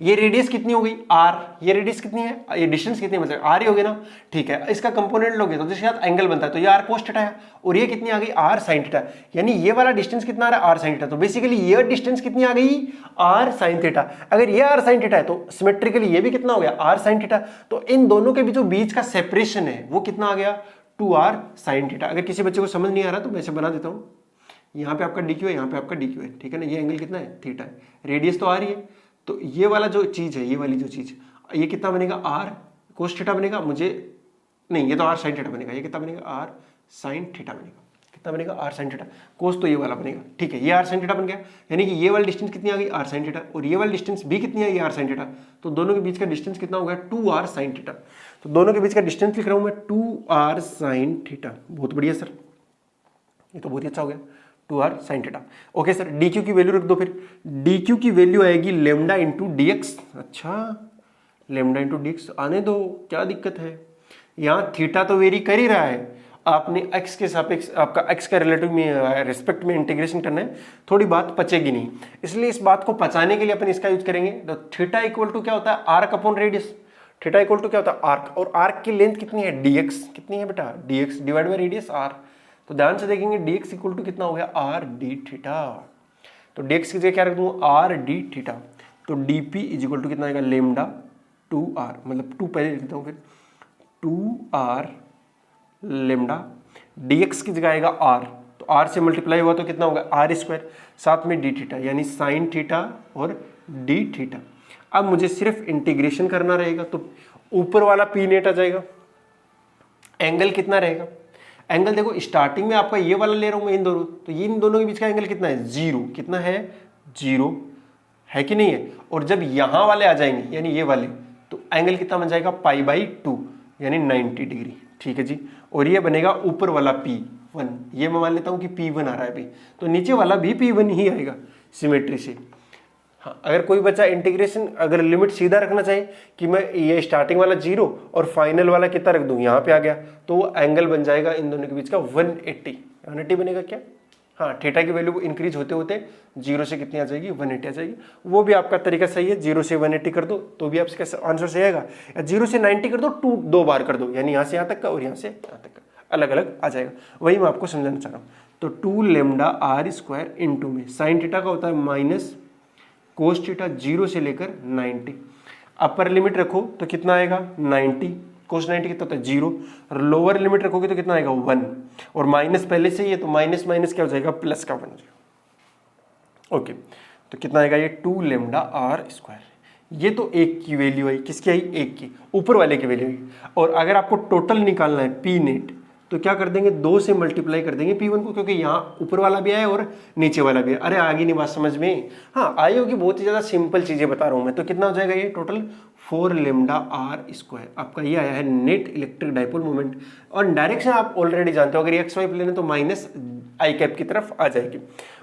ये रेडियस कितनी हो गई, आर, ये रेडियस कितनी है, ये डिस्टेंस कितनी है, मतलब आर ही हो गया ना। ठीक है, इसका कंपोनेंट लोगे तो जिसके साथ एंगल बनता है, तो ये आर कोस थीटा है, और ये कितनी आ गई, आर साइन थीटा। यानी ये वाला डिस्टेंस कितना आ रहा है, आर साइन थीटा। तो बेसिकली ये डिस्टेंस कितनी आ गई, आर साइन थीटा। अगर ये आर साइन थीटा है तो सिमेट्रिकली ये भी कितना हो गया, आर साइन थीटा। तो इन दोनों के बीच का सेपरेशन है वो कितना आ गया, 2r sin थीटा। अगर किसी बच्चे को समझ नहीं आ रहा तो मैं इसे बना देता हूं, यहाँ पे आपका dq है, यहाँ पे आपका dq है, ठीक है ना। ये एंगल कितना है, थीटा है, रेडियस तो आ रही है। तो ये वाला जो चीज है, ये वाली जो चीज, ये कितना बनेगा, r cos थीटा बनेगा, मुझे नहीं, ये तो r sin थीटा बनेगा। ये कितना बनेगा, r sin थीटा बनेगा। कितना बनेगा, r sin थीटा। कोस तो ये वाला बनेगा, ठीक है, ये r sin थीटा बन गया। यानी कि ये वाली डिस्टेंस कितनी आ गई, r sin थीटा, और ये वाली डिस्टेंस भी कितनी आई, r sin थीटा। तो दोनों के बीच का डिस्टेंस कितना हो गया, 2r sin थीटा। तो दोनों के बीच का डिस्टेंस लिख रहा हूं मैं, 2r sin थीटा। बहुत बढ़िया सर, ये तो बहुत ही अच्छा हो गया, 2r sin theta. Okay sir, D Q की वैल्यू रख दो फिर। डी क्यू की वैल्यू आएगी लेमडा इंटू डी एक्स। अच्छा, लेमडा इंटू डी एक्स आने दो, क्या दिक्कत है। यहाँ थीटा तो वेरी कर ही रहा है, आपने x के सापेक्ष आपका x का रिलेटिव में रिस्पेक्ट में इंटीग्रेशन करना है, थोड़ी बात पचेगी नहीं, इसलिए इस बात को पचाने के लिए अपन इसका यूज करेंगे। तो थीटा इक्वल टू क्या होता है, arc upon radius. Theta equal to क्या होता है, आर्क, और आर्क की लेंथ कितनी है, dx कितनी है बेटा, dx divide by radius r। तो ध्यान से देखेंगे dx इक्वल टू कितना हो गया, r d थीटा। तो dx की जगह क्या रख दूंगा, r d थीटा। तो dp इज इक्वल टू कितना आएगा, लेमडा 2r, मतलब 2 पहले लिख देता हूँ, फिर 2r लेमडा, dx की जगह आएगा r, तो r से मल्टीप्लाई हुआ तो कितना होगा, r स्क्वायर, साथ में d थीटा, यानी साइन थीटा और d थीटा। अब मुझे सिर्फ इंटीग्रेशन करना रहेगा, तो ऊपर वाला p नेट आ जाएगा। एंगल कितना रहेगा, एंगल देखो स्टार्टिंग में आपका ये वाला ले रहा हूं मैं इन दोनों, तो ये इन दोनों के बीच का एंगल कितना है, 0। कितना है, 0 है कि नहीं है। और जब यहां वाले आ जाएंगे यानी ये वाले, तो एंगल कितना बन जाएगा, π/2 यानी 90 डिग्री। ठीक है जी, और ये बनेगा ऊपर वाला P1, ये मैं मान लेता हूं कि P1 आ रहा है अभी, तो नीचे वाला भी P1 ही आएगा सिमेट्री से। हाँ, अगर कोई बच्चा इंटीग्रेशन अगर लिमिट सीधा रखना चाहे कि मैं ये स्टार्टिंग वाला 0 और फाइनल वाला कितना रख दूं, यहाँ पे आ गया, तो वो एंगल बन जाएगा इन दोनों के बीच का 180 बनेगा क्या। हाँ, थीटा की वैल्यू इंक्रीज होते होते 0 से कितनी आ जाएगी, 180 आ जाएगी। वो भी आपका तरीका सही है, 0 से 180 कर दो तो भी आपका आंसर सही आएगा, या 0 से 90 कर दो, 2 बार कर दो, यानी यहाँ से यहाँ तक का और यहाँ से यहाँ तक का अलग अलग आ जाएगा। वही मैं आपको समझाना चाह रहा हूँ। तो 2 लेमडा r स्क्वायर इंटू में साइन थीटा का होता है माइनस कोस थीटा 0 से लेकर 90, अपर लिमिट रखो तो कितना आएगा 90, कोस 90 कितना होता है 0, और लोअर लिमिट रखोगे तो कितना आएगा 1, और माइनस पहले से ही है तो माइनस माइनस क्या हो जाएगा, प्लस का बन जाएगा। ओके, तो कितना आएगा ये 2 लेमडा r स्क्वायर। ये तो एक की वैल्यू आई, किसकी आई, एक की, ऊपर वाले की वैल्यू आई। और अगर आपको टोटल निकालना है पी नेट, तो क्या कर देंगे, 2 से मल्टीप्लाई कर देंगे P1 को, क्योंकि यहाँ ऊपर वाला भी है और नीचे वाला भी है। अरे आगे नहीं बात समझ में, हाँ आई होगी, बहुत ही ज़्यादा सिंपल चीज़ें बता रहा हूँ मैं। तो कितना हो जाएगा ये टोटल 4 लेमडा r स्क्वायर। आपका ये आया है नेट इलेक्ट्रिक डाइपोल मोमेंट, और डायरेक्शन आप ऑलरेडी जानते हो, अगर ये XY प्लेन है तो माइनस आई कैप की तरफ आ जाएगी।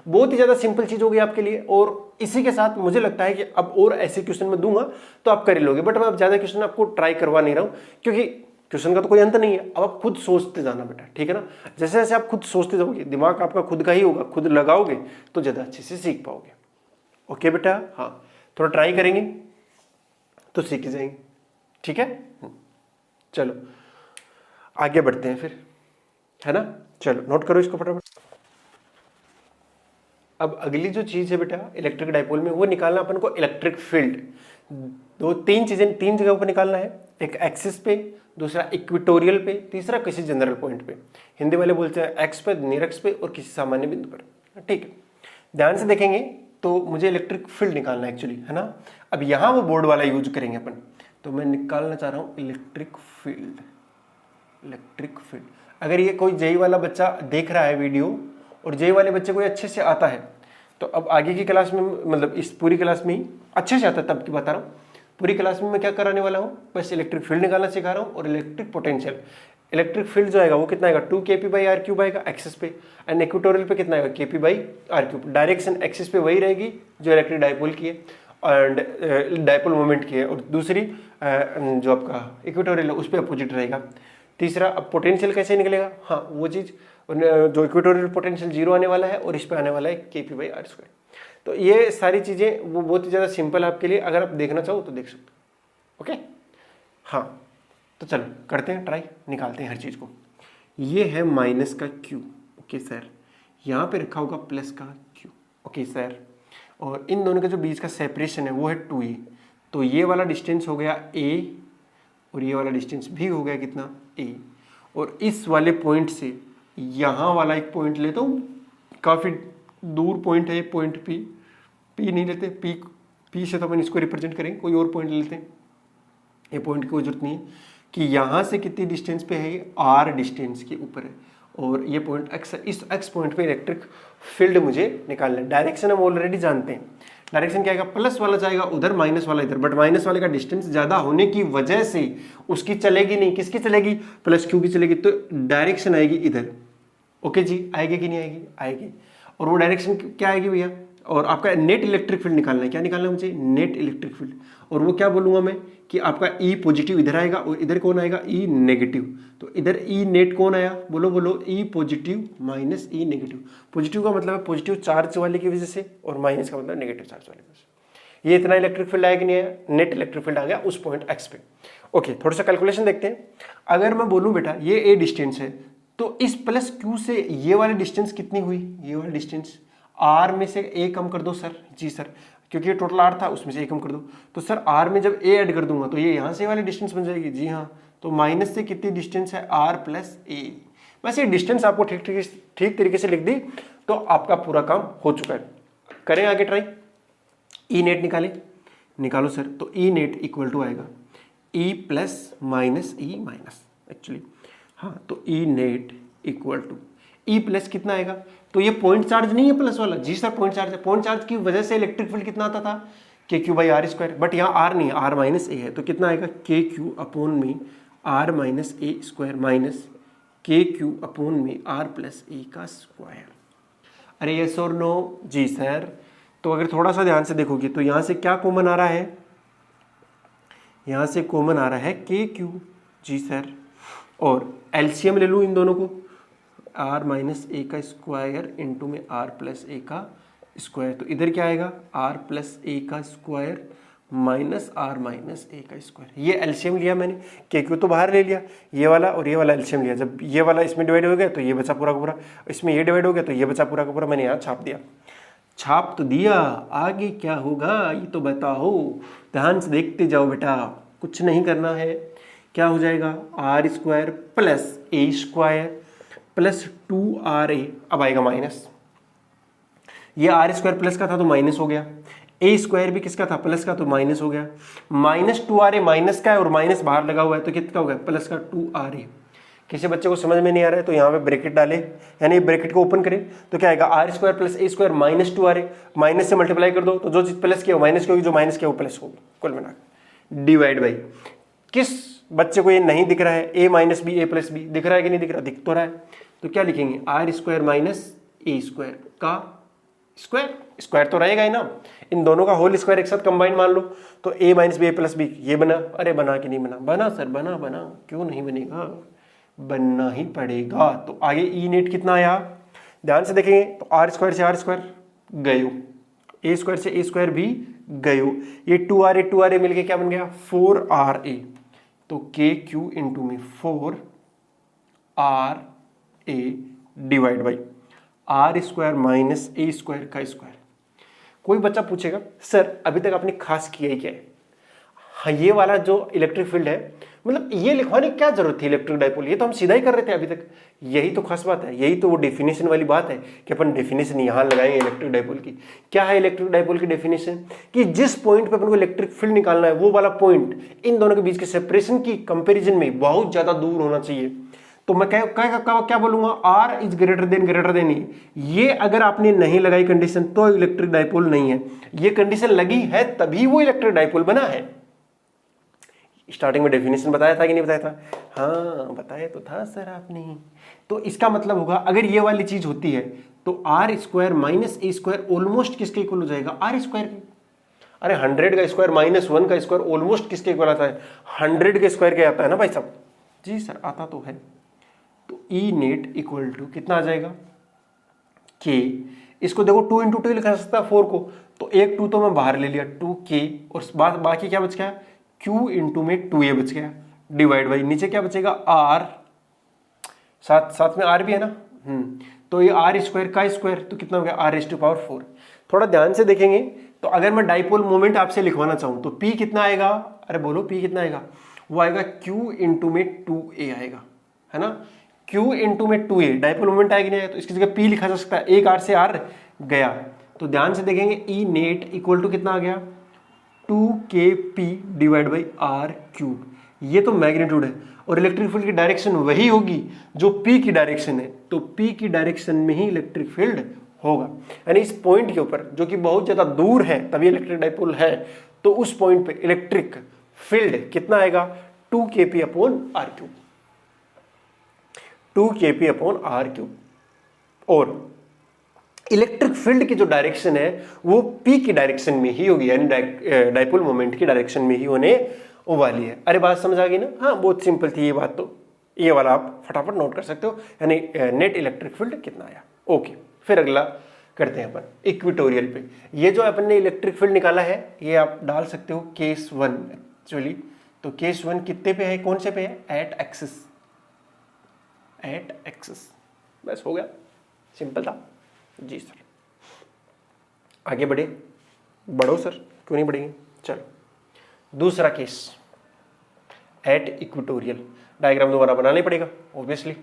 बहुत ही ज़्यादा सिंपल चीज़ होगी आपके लिए, और इसी के साथ मुझे लगता है कि अब और ऐसे क्वेश्चन मैं दूंगा तो आप कर लोगे, बट मैं अब ज़्यादा क्वेश्चन आपको ट्राई करवा नहीं रहा हूँ, क्योंकि क्वेश्चन का तो कोई अंत नहीं है। अब आप खुद सोचते जाना बेटा, ठीक है ना। जैसे जैसे आप खुद सोचते जाओगे, दिमाग आपका खुद का ही होगा, खुद लगाओगे तो ज़्यादा अच्छे से सीख पाओगे। ओके बेटा, हाँ थोड़ा ट्राई करेंगे तो सीख ही जाएंगे, ठीक है। चलो आगे बढ़ते हैं फिर, है ना। चलो नोट करो इसको फटाफट। अब अगली जो चीज़ है बेटा इलेक्ट्रिक डाइपोल में, वो निकालना अपन को इलेक्ट्रिक फील्ड। तीन जगहों पर निकालना है, एक एक्सिस पे, दूसरा इक्वेटोरियल पे, तीसरा किसी जनरल पॉइंट पे। हिंदी वाले बोलते हैं एक्स पे, निरक्ष पे और किसी सामान्य बिंदु पर, ठीक है। ध्यान से देखेंगे तो मुझे इलेक्ट्रिक फील्ड निकालना है एक्चुअली, है ना। अब यहाँ वो बोर्ड वाला यूज करेंगे अपन, तो मैं निकालना चाह रहा हूँ इलेक्ट्रिक फील्ड। इलेक्ट्रिक फील्ड, अगर ये कोई जेई वाला बच्चा देख रहा है वीडियो और जेई वाले बच्चे को अच्छे से आता है, तो अब आगे की क्लास में, मतलब इस पूरी क्लास में ही अच्छे से आता है, तब की बता रहा हूँ। पूरी क्लास में मैं क्या कराने वाला हूँ, बस इलेक्ट्रिक फील्ड निकालना सिखा रहा हूँ, और इलेक्ट्रिक पोटेंशियल। इलेक्ट्रिक फील्ड जो आएगा वो कितना आएगा, 2 kp/r³ आएगा एक्सिस पे, एंड इक्वेटोरियल पे कितना आएगा, kp/r³। डायरेक्शन एक्सिस पे वही रहेगी जो इलेक्ट्रिक डाइपोल की है, एंड डाइपोल मोमेंट की है, और दूसरी जो आपका इक्वेटोरियल है उस पर अपोजिट रहेगा। तीसरा, अब पोटेंशियल कैसे निकलेगा, हाँ वो चीज़, जो इक्वेटोरियल पोटेंशियल 0 आने वाला है और इस पे आने वाला है kp/r²। तो ये सारी चीज़ें वो बहुत ही ज़्यादा सिंपल है आपके लिए, अगर आप देखना चाहो तो देख सकते हो। ओके, हाँ तो चलो करते हैं ट्राई, निकालते हैं हर चीज़ को। ये है माइनस का q, ओके सर, यहाँ पे रखा होगा प्लस का q, ओके सर, और इन दोनों के जो बीच का सेपरेशन है वो है 2a, तो ये वाला डिस्टेंस हो गया a और ये वाला डिस्टेंस भी हो गया कितना, a। और इस वाले पॉइंट से यहाँ वाला एक पॉइंट लेता हूँ, काफ़ी दूर पॉइंट है ये पॉइंट p नहीं लेते, p से तो अपन इसको रिप्रेजेंट करेंगे, कोई और पॉइंट लेते हैं। ये पॉइंट की कोई जरूरत नहीं है कि यहाँ से कितनी डिस्टेंस पे है, ये r डिस्टेंस के ऊपर है, और ये पॉइंट x, इस x पॉइंट पे इलेक्ट्रिक फील्ड मुझे निकालना है। डायरेक्शन हम ऑलरेडी जानते हैं, डायरेक्शन क्या आएगा, प्लस वाला जाएगा उधर, माइनस वाला इधर, बट माइनस वाले का डिस्टेंस ज़्यादा होने की वजह से उसकी चलेगी नहीं, किसकी चलेगी, प्लस q की चलेगी, तो डायरेक्शन आएगी इधर, ओके जी, आएगी कि नहीं आएगी? आएगी। और वो डायरेक्शन क्या आएगी भैया? और आपका नेट इलेक्ट्रिक फील्ड निकालना है। क्या निकालना है मुझे? Net electric field. और वो क्या बोलूंगा मैं कि आपका ई पॉजिटिव इधर आएगा और इधर कौन आएगा? ई नेगेटिव। तो इधर ई नेट कौन आया? बोलो बोलो, ई पॉजिटिव माइनस ई नेगेटिव। पॉजिटिव का मतलब है पॉजिटिव चार्ज वाले की वजह से, और माइनस का मतलब नेगेटिव चार्ज वाले की वजह से। ये इतना इलेक्ट्रिक फील्ड आया कि नहीं आया? नेट इलेक्ट्रिक फील्ड आ गया उस पॉइंट एक्स पे। ओके, थोड़ा सा कैलकुलेशन देखते हैं। अगर मैं बोलूं बेटा ये ए डिस्टेंस है, तो इस प्लस क्यू से ये वाली डिस्टेंस कितनी हुई? ये वाली डिस्टेंस आर में से ए कम कर दो सर। जी सर, क्योंकि ये टोटल आर था, उसमें से ए कम कर दो। तो सर आर में जब ए ऐड कर दूंगा तो ये यहाँ से वाली डिस्टेंस बन जाएगी। जी हाँ, तो माइनस से कितनी डिस्टेंस है? आर प्लस ए। बस ये डिस्टेंस आपको ठीक तरीके से लिख दी तो आपका पूरा काम हो चुका है। करें आगे ट्राई। ई नेट निकालो सर। तो ई नेट इक्वल टू आएगा E plus minus E minus, actually हाँ, तो E net equal to E plus कितना आएगा? तो ये पॉइंट चार्ज नहीं है प्लस वाला। जी सर पॉइंट चार्ज है। पॉइंट चार्ज की वजह से इलेक्ट्रिक फील्ड कितना आता था? K Q by R square. But यहाँ आर नहीं है, आर माइनस ए है, तो कितना आएगा? के क्यू अपॉन में R minus A square minus K Q upon में आर प्लस ए का स्क्वायर। अरे यस और नो? जी सर। तो अगर थोड़ा सा ध्यान से देखोगे तो यहाँ से क्या कॉमन आ रहा है? यहाँ से कॉमन आ रहा है के क्यू। जी सर। और एलसीएम ले लूँ इन दोनों को, आर माइनस ए का स्क्वायर इंटू में आर प्लस ए का स्क्वायर। तो इधर क्या आएगा? आर प्लस ए का स्क्वायर माइनस आर माइनस ए का स्क्वायर। ये एलसीएम लिया मैंने, के क्यू तो बाहर ले लिया, ये वाला और ये वाला एलसीएम लिया। जब ये वाला इसमें डिवाइड हो गया तो ये बचा पूरा का पूरा, इसमें ये डिवाइड हो गया तो ये बचा पूरा का पूरा। मैंने यहाँ छाप दिया। छाप तो दिया, आगे क्या होगा ये तो बताओ। ध्यान से देखते जाओ बेटा, कुछ नहीं करना है। क्या हो जाएगा? R square plus A square plus 2RA। अब आएगा माइनस, ये आर स्क्वायर प्लस का था तो माइनस हो गया, ए स्क्वायर भी किसका था? प्लस का, तो माइनस हो गया। माइनस 2RA माइनस का है और माइनस बाहर लगा हुआ है तो कितना हो गया? प्लस का 2RA। किसी बच्चे को समझ में नहीं आ रहा है तो यहाँ पे ब्रैकेट डाले, यानी ब्रैकेट को ओपन करें तो क्या आएगा? R square plus A square minus 2RA। Minus से मल्टीप्लाई कर दो तो जो चीज प्लस की हो माइनस की होगी, जो माइनस की हो प्लस होगी। कुल मिलाकर डिवाइड बाई, किस बच्चे को ये नहीं दिख रहा है? ए माइनस बी ए प्लस बी दिख रहा है कि नहीं दिख रहा? दिख तो रहा है। तो क्या लिखेंगे? R square minus A square का स्क्वायर। स्क्वायर तो रहेगा ही ना, इन दोनों का होल स्क्वायर एक साथ कंबाइन मान लो तो ए माइनस बी ए प्लस बी ये बना। अरे बना कि नहीं बना? बना सर, बना। क्यों नहीं बनेगा? बनना ही पड़ेगा। तो आगे ई नेट कितना आया? ध्यान से देखेंगे तो आर स्क्वायर से आर स्क्वायर गयो, ए स्क्वायर से ए स्क्वायर भी गयो, ये 2RA मिलके क्या बन गया? 4RA। तो के क्यू इंटू में 4RA divide by R square minus A square का स्क्वायर। कोई बच्चा पूछेगा सर अभी तक आपने खास किया ही क्या है? हाँ, ये वाला जो इलेक्ट्रिक फील्ड है, मतलब ये लिखवाने की क्या जरूरत थी? इलेक्ट्रिक डाइपोल ये तो हम सीधा ही कर रहे थे अभी तक। यही तो खास बात है, यही तो वो डेफिनेशन वाली बात है कि अपन डेफिनेशन यहाँ लगाएंगे इलेक्ट्रिक डाइपोल की। क्या है इलेक्ट्रिक डाइपोल की डेफिनेशन? कि जिस पॉइंट पे अपन को इलेक्ट्रिक फील्ड निकालना है वो वाला पॉइंट इन दोनों के बीच के सेपरेशन की कंपेरिजन में बहुत ज्यादा दूर होना चाहिए। तो मैं क्या बोलूंगा? आर इज ग्रेटर देन ई। ये अगर आपने नहीं लगाई कंडीशन तो इलेक्ट्रिक डाइपोल नहीं है। ये कंडीशन लगी है तभी वो इलेक्ट्रिक डाइपोल बना है। स्टार्टिंग में डेफिनेशन बताया था कि नहीं बताया था? हाँ बताया तो था सर आपने। तो इसका मतलब होगा अगर ये वाली चीज होती है तो R square minus A square almost किसके इक्वल हो जाएगा? आर स्क्वायर के। अरे 100 का स्क्वायर माइनस 1 का स्क्वायर ऑलमोस्ट किसके इक्वल आता है? 100 के स्क्वायर के आता है ना भाई साहब? जी सर आता तो है। तो ई नेट इक्वल टू कितना आ जाएगा? के। इसको देखो 2 इंटू 2 लिखा जा सकता है 4 को, तो एक 2 तो मैं बाहर ले लिया 2K और बाकी क्या बच गया? Q इंटू में 2A बच गया डिवाइड बाई नीचे क्या बचेगा? R, साथ में R भी है ना, तो ये आर स्क्वायर का स्क्वायर तो कितना हो गया? R⁴। थोड़ा ध्यान से देखेंगे तो अगर मैं डाइपोल मोमेंट आपसे लिखवाना चाहूं तो P कितना आएगा? अरे बोलो P कितना आएगा? वो आएगा Q इंटू में 2A आएगा, है ना? Q इंटू में 2A डाइपोल मोमेंट आएगी नहीं, तो इसकी जगह P लिखा जा सकता है। एक R से R गया, तो ध्यान से देखेंगे ई नेट इक्वल टू कितना आ गया? 2KP divide by R⁵। ये तो मैग्नीट्यूड है और इलेक्ट्रिक फील्ड की डायरेक्शन वही होगी जो P की डायरेक्शन है, तो P की डायरेक्शन में ही इलेक्ट्रिक फील्ड होगा। यानी इस पॉइंट के ऊपर जो कि बहुत ज्यादा दूर है तभी इलेक्ट्रिक डाइपोल है, तो उस पॉइंट पे इलेक्ट्रिक फील्ड कितना आएगा? 2KP upon R⁵। 2KP upon R⁵। और इलेक्ट्रिक फील्ड की जो डायरेक्शन है वो पी की डायरेक्शन में ही होगी, यानी डाइपोल मोमेंट की डायरेक्शन में ही होने वाली है। अरे बात समझ आ गई ना? हाँ, बहुत सिंपल थी ये बात, तो ये वाला आप फटाफट नोट कर सकते हो, यानी नेट इलेक्ट्रिक फील्ड कितना आया। ओके, फिर अगला करते हैं अपन इक्वेटोरियल पे। ये जो अपन ने इलेक्ट्रिक फील्ड निकाला है ये आप डाल सकते हो केस 1 एक्चुअली। तो केस 1 कितने पे है, कौन से पे है? At axis, at axis. बस हो गया, सिंपल था जी सर। आगे बढ़ो सर, क्यों नहीं बढ़ेंगे? चलो दूसरा केस, एट इक्वेटोरियल। डायग्राम दोबारा बनाना ही पड़ेगा ऑब्वियसली।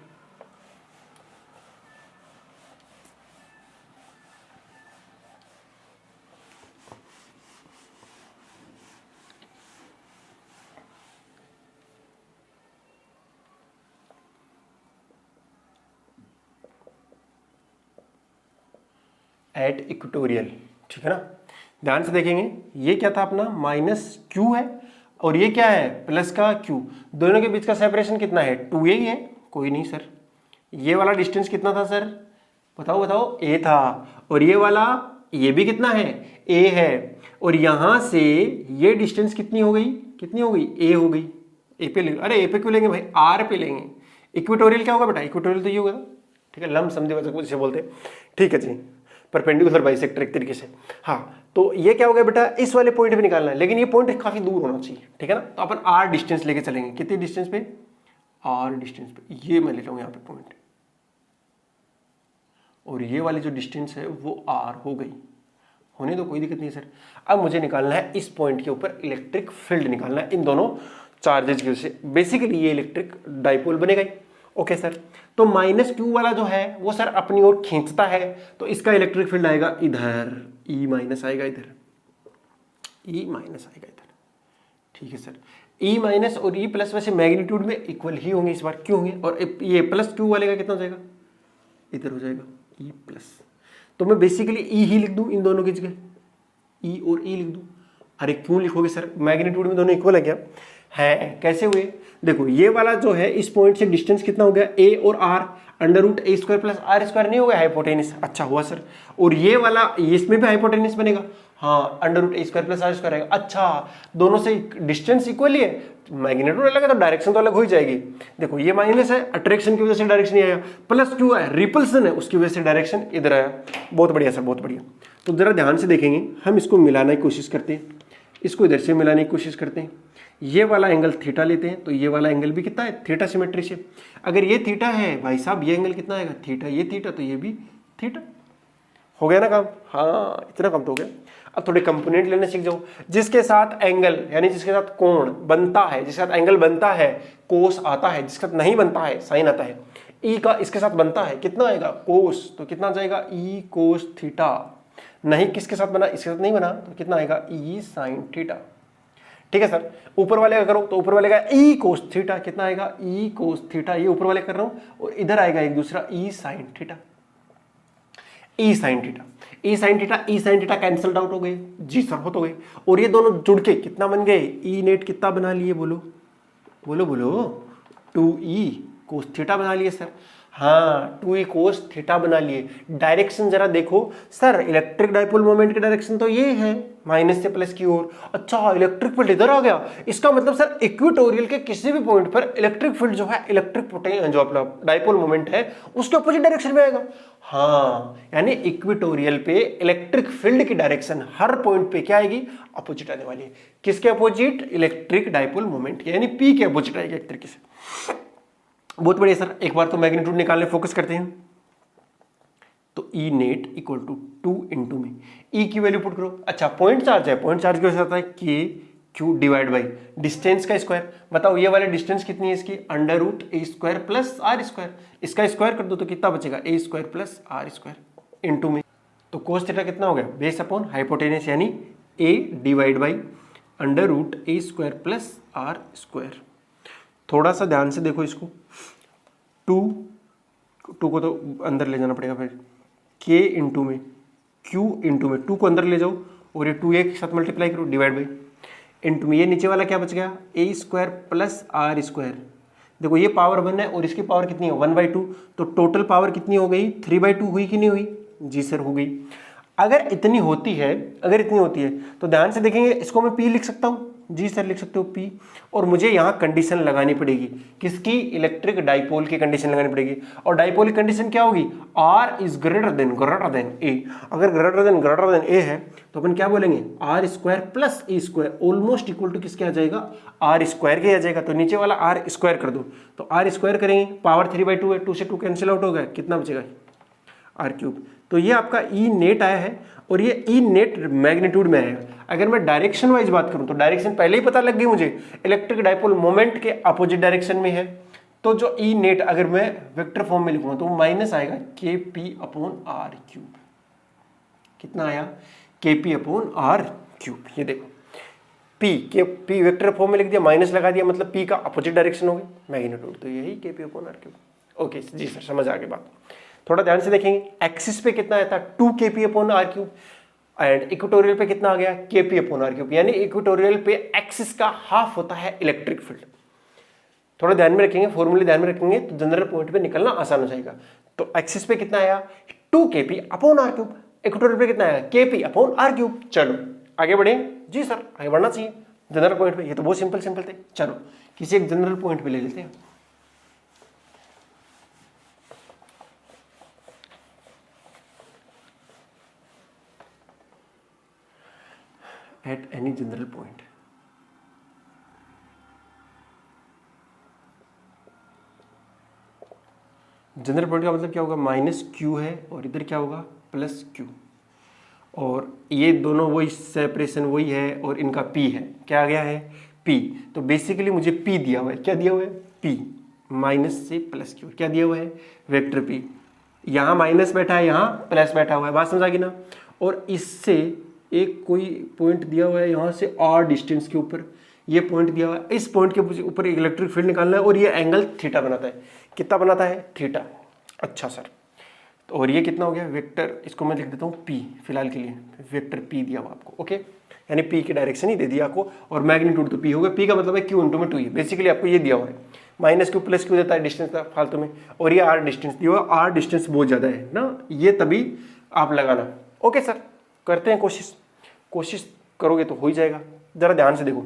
एट इक्वेटोरियल, ठीक है ना? ध्यान से देखेंगे, ये क्या था अपना माइनस क्यू है और ये क्या है प्लस का क्यू। दोनों के बीच का सेपरेशन कितना है? 2a ही है। कोई नहीं सर, ये वाला डिस्टेंस कितना था सर? बताओ a था। और ये वाला, ये भी कितना है? a है। और यहां से ये डिस्टेंस कितनी हो गई? a हो गई। a पे ले, अरे a पे क्यों लेंगे भाई, r पे लेंगे। इक्वेटोरियल क्या होगा बेटा? इक्वेटोरियल तो ये होगा, ठीक है, लंब समझे वजह जिसे बोलते हैं, ठीक है जी, परपेंडिकुलर बाइसेक्टर एक तरीके से। हाँ, तो ये क्या हो गया बेटा, इस वाले पॉइंट पे निकालना है, लेकिन ये पॉइंट काफी दूर होना चाहिए, ठीक है ना? तो अपन r डिस्टेंस लेके चलेंगे। कितनी डिस्टेंस पे? r डिस्टेंस पे। ये मैं ले रहा हूं यहाँ पे पॉइंट, और ये वाली जो डिस्टेंस है वो r हो गई। होने दो, कोई दिक्कत नहीं सर। अब मुझे निकालना है इस पॉइंट के ऊपर इलेक्ट्रिक फील्ड निकालना है इन दोनों चार्जेज की वजह से। बेसिकली ये इलेक्ट्रिक डाइपोल बनेगा ही। ओके सर, तो माइनस क्यू वाला जो है वो सर अपनी ओर खींचता है, तो इसका इलेक्ट्रिक फील्ड आएगा इधर, ई माइनस आएगा इधर, ई माइनस आएगा इधर, ठीक है सर। ई माइनस और ई प्लस वैसे मैग्नीट्यूड में इक्वल ही होंगे इस बार, क्यों होंगे? और ये प्लस क्यू वाले का कितना हो जाएगा? इधर हो जाएगा ई प्लस। तो मैं बेसिकली ई ही लिख दूं इन दोनों की जगह, ई और ई लिख दूं। अरे क्यों लिखोगे सर, मैग्नीट्यूड में दोनों इक्वल है क्या? है। कैसे हुए? देखो, ये वाला जो है इस पॉइंट से डिस्टेंस कितना हो गया? a और r, under root a square plus r square नहीं हो गया हाइपोटेनिस? अच्छा हुआ सर। और ये वाला, इसमें भी हाइपोटेनिस बनेगा, हाँ, under root a square plus r square आएगा। अच्छा, दोनों से डिस्टेंस इक्वल ही है, मैग्नीट्यूड अलग है तो डायरेक्शन तो अलग हो ही जाएगी। देखो, ये माइनस है, अट्रैक्शन की वजह से डायरेक्शन नहीं आया, प्लस क्यू है, रिपल्सन है, उसकी वजह से डायरेक्शन इधर आया। बहुत बढ़िया सर, बहुत बढ़िया। तो जरा ध्यान से देखेंगे, हम इसको मिलाने की कोशिश करते हैं, इसको इधर से मिलाने की कोशिश करते हैं। ये वाला एंगल थीटा लेते हैं, तो ये वाला एंगल भी कितना है? थीटा सिमेट्री से। अगर ये थीटा है भाई साहब, ये एंगल कितना आएगा? थीटा। ये थीटा, तो ये भी थीटा। हो गया ना काम? हाँ, इतना काम तो हो गया। अब थोड़े कंपोनेंट लेने सीख जाओ, जिसके साथ एंगल यानी जिसके साथ कोण बनता है, जिसके साथ एंगल बनता है कोस आता है, जिसके साथ नहीं बनता है साइन आता है। ई का इसके साथ बनता है, कितना आएगा? कोस, तो कितना जाएगा? ई कोस थीटा। नहीं, किसके साथ बना? इसके साथ नहीं बना, तो कितना आएगा? ई साइन थीटा। ठीक है सर। ऊपर वाले का करो तो ऊपर वाले का ई कोस थीटा, कितना आएगा? ई कोस थीटा। ये ऊपर वाले कर रहा हूं, और इधर आएगा एक दूसरा ई साइन थीटा, ई साइन थीटा, ई साइन थीटा, ई साइन थीटा कैंसल्ड आउट हो गए जी सर, हो तो गए। और ये दोनों जुड़ के कितना बन गए? ई नेट कितना बना लिए? बोलो बोलो बोलो, 2e कोस थीटा बना लिए सर। हाँ, 2e कोस थीटा बना लिए। डायरेक्शन जरा देखो सर, इलेक्ट्रिक डाइपोल मोमेंट की डायरेक्शन तो ये है, माइनस से प्लस की ओर। अच्छा, इलेक्ट्रिक फील्ड इधर आ गया, इसका मतलब सर इक्वेटोरियल के किसी भी पॉइंट पर इलेक्ट्रिक फील्ड जो है, इलेक्ट्रिक पोटेंशियल जो अपना डाइपोल मोमेंट है उसके अपोजिट डायरेक्शन में आएगा। हाँ, यानी इक्वेटोरियल पे इलेक्ट्रिक फील्ड की डायरेक्शन हर पॉइंट पे क्या आएगी? अपोजिट आने वाली है। किसके अपोजिट? इलेक्ट्रिक डाइपोल मोमेंट के, यानी पी के अपोजिट आएगी एक तरीके से। बहुत बढ़िया सर। एक बार तो मैग्नीट्यूड निकालने फोकस करते हैं। तो E net equal to 2 into में ई की वैल्यू पुट करो। अच्छा, पॉइंट चार्ज है, पॉइंट चार्ज की वजह से आता है K Q divide by distance का स्क्वायर। बताओ ये वाले डिस्टेंस कितनी है इसकी? Under root A square plus R square. इसका स्क्वायर कर दो तो कितना बचेगा? A square plus R square into में। तो कोस थीटा कितना हो गया? बेस अपॉन हाइपोटेनस, यानी A divide by under root A square plus R square. थोड़ा सा ध्यान से देखो इसको, 2 को तो अंदर ले जाना पड़ेगा, फिर के इंटू में क्यू इंटू में 2 को अंदर ले जाओ और ये 2a के साथ मल्टीप्लाई करो, डिवाइड बाई इंटू में। ये नीचे वाला क्या बच गया? ए स्क्वायर प्लस आर स्क्वायर। देखो ये पावर 1 है और इसकी पावर कितनी है 1/2, तो टोटल पावर कितनी हो गई 3/2 हुई कि नहीं हुई? जी सर हो गई। अगर इतनी होती है तो ध्यान से देखेंगे, इसको मैं P लिख सकता हूँ। जी सर लिख सकते हो P, और मुझे यहाँ कंडीशन लगानी पड़ेगी, किसकी? इलेक्ट्रिक डाइपोल की कंडीशन लगानी पड़ेगी। और डाइपोल की कंडीशन क्या होगी? R is greater than A। अगर ग्रेटर देन A है तो अपन क्या बोलेंगे? R² plus A² almost equal to किसके आ जाएगा? R² के आ जाएगा। तो नीचे वाला R² कर दो, तो R² करेंगे, पावर 3/2 है, 2 से 2 कैंसिल आउट हो गया, कितना बचेगा? R³। तो ये आपका E नेट आया है, और ये E नेट मैग्नीट्यूड में है। अगर मैं डायरेक्शन वाइज बात करूं तो डायरेक्शन पहले ही पता लग गई मुझे, इलेक्ट्रिक डाइपोल मोमेंट के अपोजिट डायरेक्शन में है। तो जो E नेट अगर मैं वेक्टर फॉर्म में लिखूंगा तो माइनस आएगा KP/R³। कितना आया? KP/R³। ये देखो P वेक्टर फॉर्म में लिख दिया, माइनस लगा दिया, मतलब P का अपोजिट डायरेक्शन हो गई मैग्नीट्यूड, तो यही KP/R³। ओके जी सर, समझ आ गई बात। थोड़ा ध्यान से देखेंगे, एक्सिस पे कितना आया था 2 KP/R³ एंड इक्वेटोरियल पे कितना आ गया KP/R³, यानी इक्वेटोरियल पे एक्सिस का हाफ होता है इलेक्ट्रिक फील्ड। थोड़ा ध्यान में रखेंगे, फॉर्मूले ध्यान में रखेंगे तो जनरल पॉइंट पे निकलना आसान हो जाएगा। तो एक्सिस पे कितना आया 2 KP/R³, इक्वेटोरियल पे कितना आया KP/R³। चलो आगे बढ़े। जी सर आगे बढ़ना चाहिए जनरल पॉइंट पे, ये तो बहुत सिंपल थे। चलो किसी एक जनरल पॉइंट पे ले लेते हैं। At any general point, general point का मतलब क्या होगा? -Q है और इधर क्या होगा +Q, और ये दोनों वही सेपरेशन वही है, और इनका P है। क्या आ गया है? P। तो बेसिकली मुझे P दिया हुआ है, क्या दिया हुआ है? P माइनस से +Q, क्या दिया हुआ है? Vector P। यहाँ माइनस बैठा है, यहाँ प्लस बैठा हुआ है, बात समझ आ गई ना? और इससे एक कोई पॉइंट दिया हुआ है यहाँ से R डिस्टेंस के ऊपर, ये पॉइंट दिया हुआ है, इस पॉइंट के ऊपर इलेक्ट्रिक फील्ड निकालना है, और ये एंगल थीटा बनाता है। कितना बनाता है? थीटा। अच्छा सर, तो और ये कितना हो गया? वेक्टर, इसको मैं लिख देता हूँ P फिलहाल के लिए, वेक्टर P दिया हुआ आपको। ओके, यानी P की डायरेक्शन ही दे दिया आपको, और मैग्नीट्यूड तो P होगा। P का मतलब है Q × में 2 है। बेसिकली आपको ये दिया हुआ है, -Q + Q देता है डिस्टेंस का फालतू में, और ये R डिस्टेंस दिया हुआ। R डिस्टेंस बहुत ज़्यादा है ना, ये तभी आप लगाना। ओके सर, करते हैं कोशिश करोगे तो हो ही जाएगा। जरा ध्यान से देखो,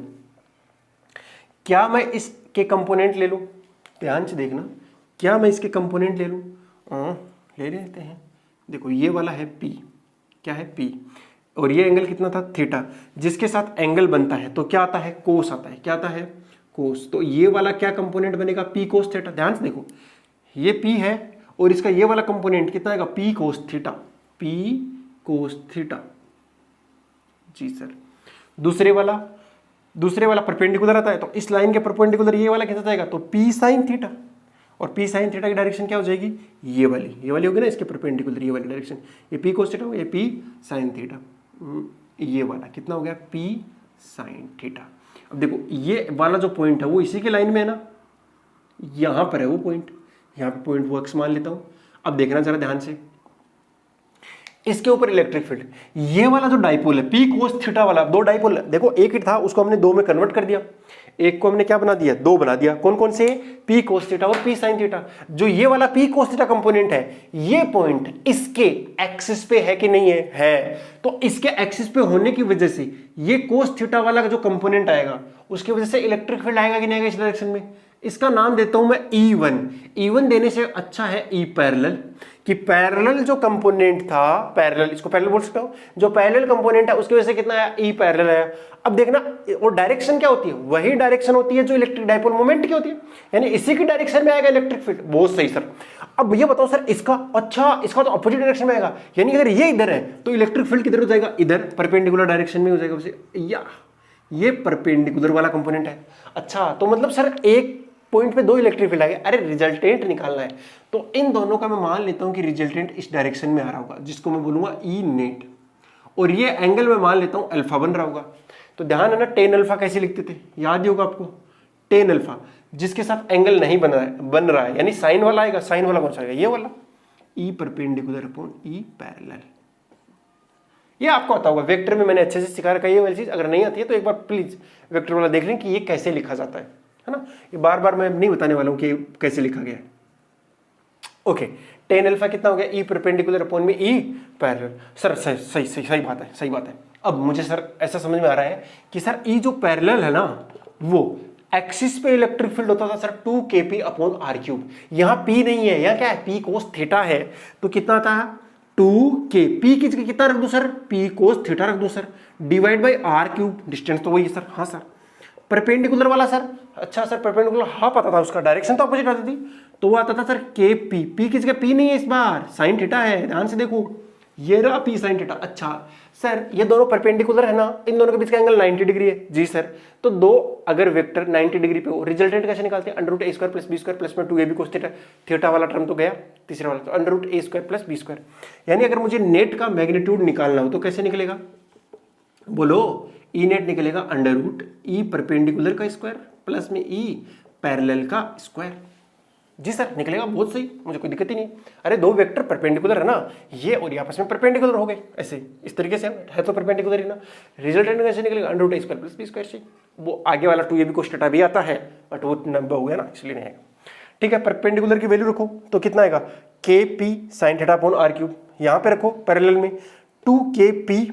क्या मैं इसके कंपोनेंट ले लूं? ध्यान से देखना, क्या मैं इसके कंपोनेंट ले लूं? ले लेते हैं। देखो ये वाला है P, क्या है P, और ये एंगल कितना था? थीटा। जिसके साथ एंगल बनता है तो क्या आता है? कोस आता है। क्या आता है? कोस। तो ये वाला क्या कंपोनेंट बनेगा? P cos theta. ध्यान से देखो, ये P है और इसका ये वाला कंपोनेंट कितना आएगा? P cos theta. P cos theta. जी सर। दूसरे वाला परपेंडिकुलर आता है, तो इस लाइन के परपेंडिकुलर ये वाला कैसा जाएगा? तो P sin थीटा, और P sin थीटा की डायरेक्शन क्या हो जाएगी? ये वाली होगी ना, इसके परपेंडिकुलर ये वाली डायरेक्शन। ये P cos थीटा हो गया, ये P sin थीटा। ये वाला कितना हो गया? P sin theta. अब देखो ये वाला जो पॉइंट है वो इसी के लाइन में है ना, यहां पर है वो पॉइंट, यहां पे पॉइंट वो x मान लेता हूं। अब देखना जरा ध्यान से, इसके ऊपर इलेक्ट्रिक फील्ड, ये वाला जो डाइपोल है P cos थीटा वाला, दो डाइपोल है, देखो एक ही था उसको हमने दो में कन्वर्ट कर दिया, एक को हमने क्या बना दिया? दो बना दिया। कौन कौन से? P cos थीटा और P sin थीटा। जो ये वाला P cos थीटा कंपोनेंट है, ये पॉइंट इसके एक्सिस पे है कि नहीं है? है। तो इसके एक्सिस पे होने की वजह से ये cos थीटा वाला जो कंपोनेंट आएगा उसकी वजह से इलेक्ट्रिक फील्ड आएगा कि नहीं आएगा इस डायरेक्शन में? इसका नाम देता हूं मैं E1। E1 देने से अच्छा है E पैरेलल, कि पैरेलल जो कंपोनेंट था, पैरेलल, इसको पैरेलल बोल सकता हूं, जो पैरेलल कंपोनेंट है उसकी वजह से कितना आया? E पैरेलल आया। अब देखना, और डायरेक्शन क्या होती है? वही डायरेक्शन होती है जो इलेक्ट्रिक डाइपोल मोमेंट की होती है, यानी इसी की डायरेक्शन में आएगा इलेक्ट्रिक फील्ड। बहुत सही सर। अब ये बताओ सर, इसका तो अपोजिट डायरेक्शन में आएगा, यानी अगर ये इधर है तो इलेक्ट्रिक फील्ड किधर हो जाएगा? इधर, परपेंडिकुलर डायरेक्शन में हो जाएगा उसे, या ये परपेंडिकुलर वाला कंपोनेंट है। अच्छा, तो मतलब सर एक पॉइंट पे दो इलेक्ट्रिक फील्ड आ गए, अरे रिजल्टेंट निकालना है, तो इन दोनों का मैं मान लेता हूं कि रिजल्टेंट इस डायरेक्शन में आ रहा होगा, जिसको मैं बोलूंगा E नेट, और ये एंगल मैं मान लेता हूं अल्फा बन रहा होगा। तो ध्यान है ना, टेन अल्फा कैसे लिखते थे? याद ही होगा आपको, टेन अल्फा जिसके साथ एंगल नहीं बन रहा है, यानी साइन वाला आएगा। साइन वाला कौन सा आएगा? ये वाला, E perpendicular upon E parallel. ये आपको आता होगा, वेक्टर में मैंने अच्छे से सिखा रखा है ये वाली चीज। अगर नहीं आती है तो एक बार प्लीज वेक्टर वाला देख लें कि ये कैसे लिखा जाता है है ना। ये बार बार मैं नहीं बताने वाला हूँ कि कैसे लिखा गया है। ओके, टेन अल्फा कितना हो गया, ई परपेंडिकुलर अपॉन में ई पैरेलल। सर सही बात है, सही बात है। अब मुझे सर ऐसा समझ में आ रहा है कि सर ई जो पैरेलल है ना, वो एक्सिस पे इलेक्ट्रिक फील्ड होता था sir 2kp upon R cube. यहां p नहीं है, यहां क्या है, p कोस थीटा है। तो कितना आता है 2k, p की जगह कितना रख दूं सर, p कोस थीटा रख दूं sir, divide by R cube. Distance तो वही है सर। हाँ सर, परपेंडिकुलर वाला सर, अच्छा सर परपेंडिकुलर हाँ पता था, उसका डायरेक्शन तो अपोजिट आती थी, तो वो आता था सर के पी। पी की जगह पी नहीं है, इस बार साइन थीटा है, ध्यान से देखो, ये रहा पी साइन थीटा। अच्छा सर ये दोनों परपेंडिकुलर है ना, इन दोनों के बीच का एंगल 90 डिग्री है। जी सर, तो दो अगर वेक्टर 90 डिग्री पे हो, रिजल्टेंट कैसे निकालते हैं, under root A square plus B square plus में 2ab cos थीटा। थीटा वाला टर्म तो गया, तीसरा वाला तो under root A square plus B square. यानी अगर मुझे नेट का मैग्नीट्यूड निकालना हो तो कैसे निकलेगा, बोलो, ई नेट निकलेगा अंडर रूट ई परपेंडिकुलर का स्क्वायर प्लस में ई पैरेलल का स्क्वायर। जी सर निकलेगा, बहुत सही, मुझे कोई दिक्कत ही नहीं। अरे दो वेक्टर परपेंडिकुलर है ना, ये और ये आपस में परपेंडिकुलर हो गए, ऐसे इस तरीके से है तो परपेंडिकुलर ही ना। रिजल्टेंट कैसे निकलेगा, under root A square plus B square से। वो आगे वाला 2ab cos थीटा भी आता है, बट वो नंबर हो गया ना, इसलिए नहीं आएगा। ठीक है, परपेंडिकुलर की वैल्यू रखो तो कितना आएगा, K P sine theta upon R cube. यहां पे रखो पैरेलल में 2kp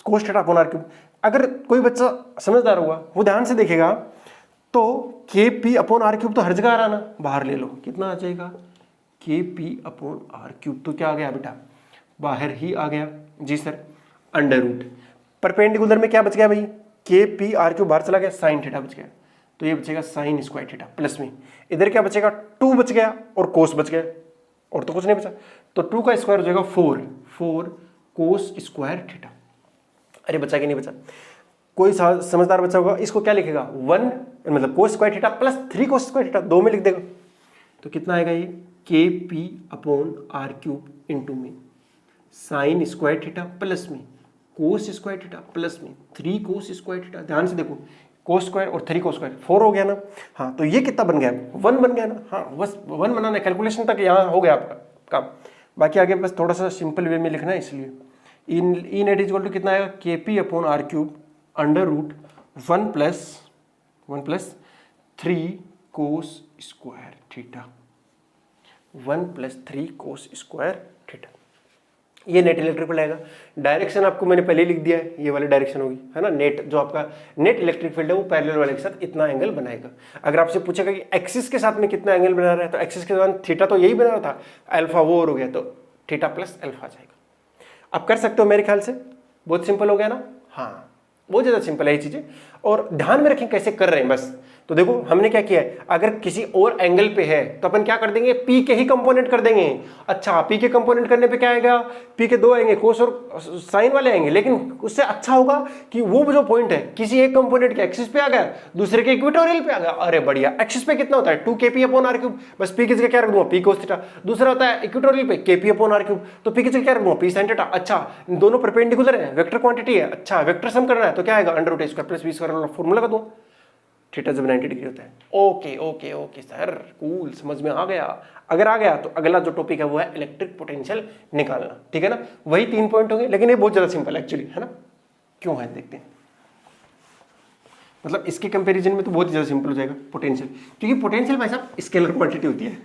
cos theta upon R cube. अगर कोई बच्चा समझदार होगा वो ध्यान से देखेगा तो के पी अपॉन आर क्यूब तो हर जगह आ रहा ना, बाहर ले लो, कितना आ जाएगा के पी अपॉन आर क्यूब। तो क्या आ गया बेटा, बाहर ही आ गया। जी सर, अंडर रूट परपेंडिकुलर में क्या बच गया भाई, के पी आर क्यूब बाहर चला गया, साइन थीटा बच गया, तो ये बचेगा साइन स्क्वायर थीटा प्लस में इधर क्या बचेगा 2 बच गया और कोस बच गया, और तो कुछ नहीं बचा। तो 2 का स्क्वायर हो जाएगा 4 कोस स्क्वायर थीटा। अरे बचा कि नहीं बचा, कोई समझदार बच्चा होगा इसको क्या लिखेगा, 1 मतलब cos square theta plus 3 cos square theta, 2 में लिख देगा। तो कितना आएगा ये, K P upon R cube into में साइन स्क्वायर थीटा प्लस में कोस स्क्वायर थीटा प्लस में 3 कोस स्क्वायर थीटा। ध्यान से देखो, कोस स्क्वायर और 3 कोस स्क्वायर 4 हो गया ना। हाँ तो ये कितना बन गया, 1 बन गया ना। हाँ बस 1 बनाना, कैलकुलेशन तक यहाँ हो गया आपका काम, बाकी आगे बस थोड़ा सा सिंपल वे में लिखना है। इसलिए E net is equal to कितना आएगा, K P upon R cube under root 1 प्लस 3 कोस स्क्वायर थीटा, 1 प्लस 3 कोस स्क्वायर थीटा। ये नेट इलेक्ट्रिक फील्ड आएगा। डायरेक्शन आपको मैंने पहले ही लिख दिया है, ये वाली डायरेक्शन होगी, है ना। नेट जो आपका नेट इलेक्ट्रिक फील्ड है वो पैरेलल वाले के साथ इतना एंगल बनाएगा। अगर आपसे पूछेगा कि एक्सिस के साथ में कितना एंगल बना रहा है, तो एक्सिस के साथ थीटा तो यही बना रहा था, अल्फा वो और हो गया, तो थीटा प्लस अल्फा आ जाएगा। आप कर सकते हो मेरे ख्याल से, बहुत सिंपल हो गया ना। हाँ बहुत ज़्यादा सिंपल है ये चीज़ें, और ध्यान में रखें कैसे कर रहे हैं बस। तो देखो हमने क्या किया है, अगर किसी और एंगल पे है तो अपन क्या कर देंगे, पी के ही कंपोनेंट कर देंगे। अच्छा पी के कंपोनेंट करने पे क्या आएगा, पी के 2 आएंगे, कोस और साइन वाले आएंगे, लेकिन उससे अच्छा होगा कि वो जो पॉइंट है किसी एक कंपोनेंट के एक्सिस पे आ गया, दूसरे के इक्वेटोरियल पे आ गया। अरे बढ़िया, एक्सिस पे कितना होता है 2kp अपॉन आर क्यूब, बस पी की जगह क्या रख दूंगा, पी कोस थीटा। दूसरा होता है इक्वेटोरियल पे kp अपॉन आर क्यूब, तो पी की जगह क्या रख दूंगा, पी साइन थीटा। अच्छा दोनों परपेंडिकुलर है, वेक्टर क्वांटिटी है, अच्छा वेक्टर सम करना है तो क्या आएगा, under root A square plus B square वाला फॉर्मूला का दूंगा, थीटा जब 90 डिग्री होता है। Okay okay okay sir, cool, समझ में आ गया। अगर आ गया तो अगला जो टॉपिक है वो है इलेक्ट्रिक पोटेंशियल निकालना, ठीक है ना। वही 3 पॉइंट होंगे, लेकिन ये बहुत ज्यादा सिंपल है एक्चुअली, है ना। क्यों है देखते हैं, मतलब इसके कंपैरिजन में तो बहुत ज्यादा सिंपल हो जाएगा पोटेंशियल, क्योंकि पोटेंशियल भाई साहब स्केलर क्वांटिटी होती है,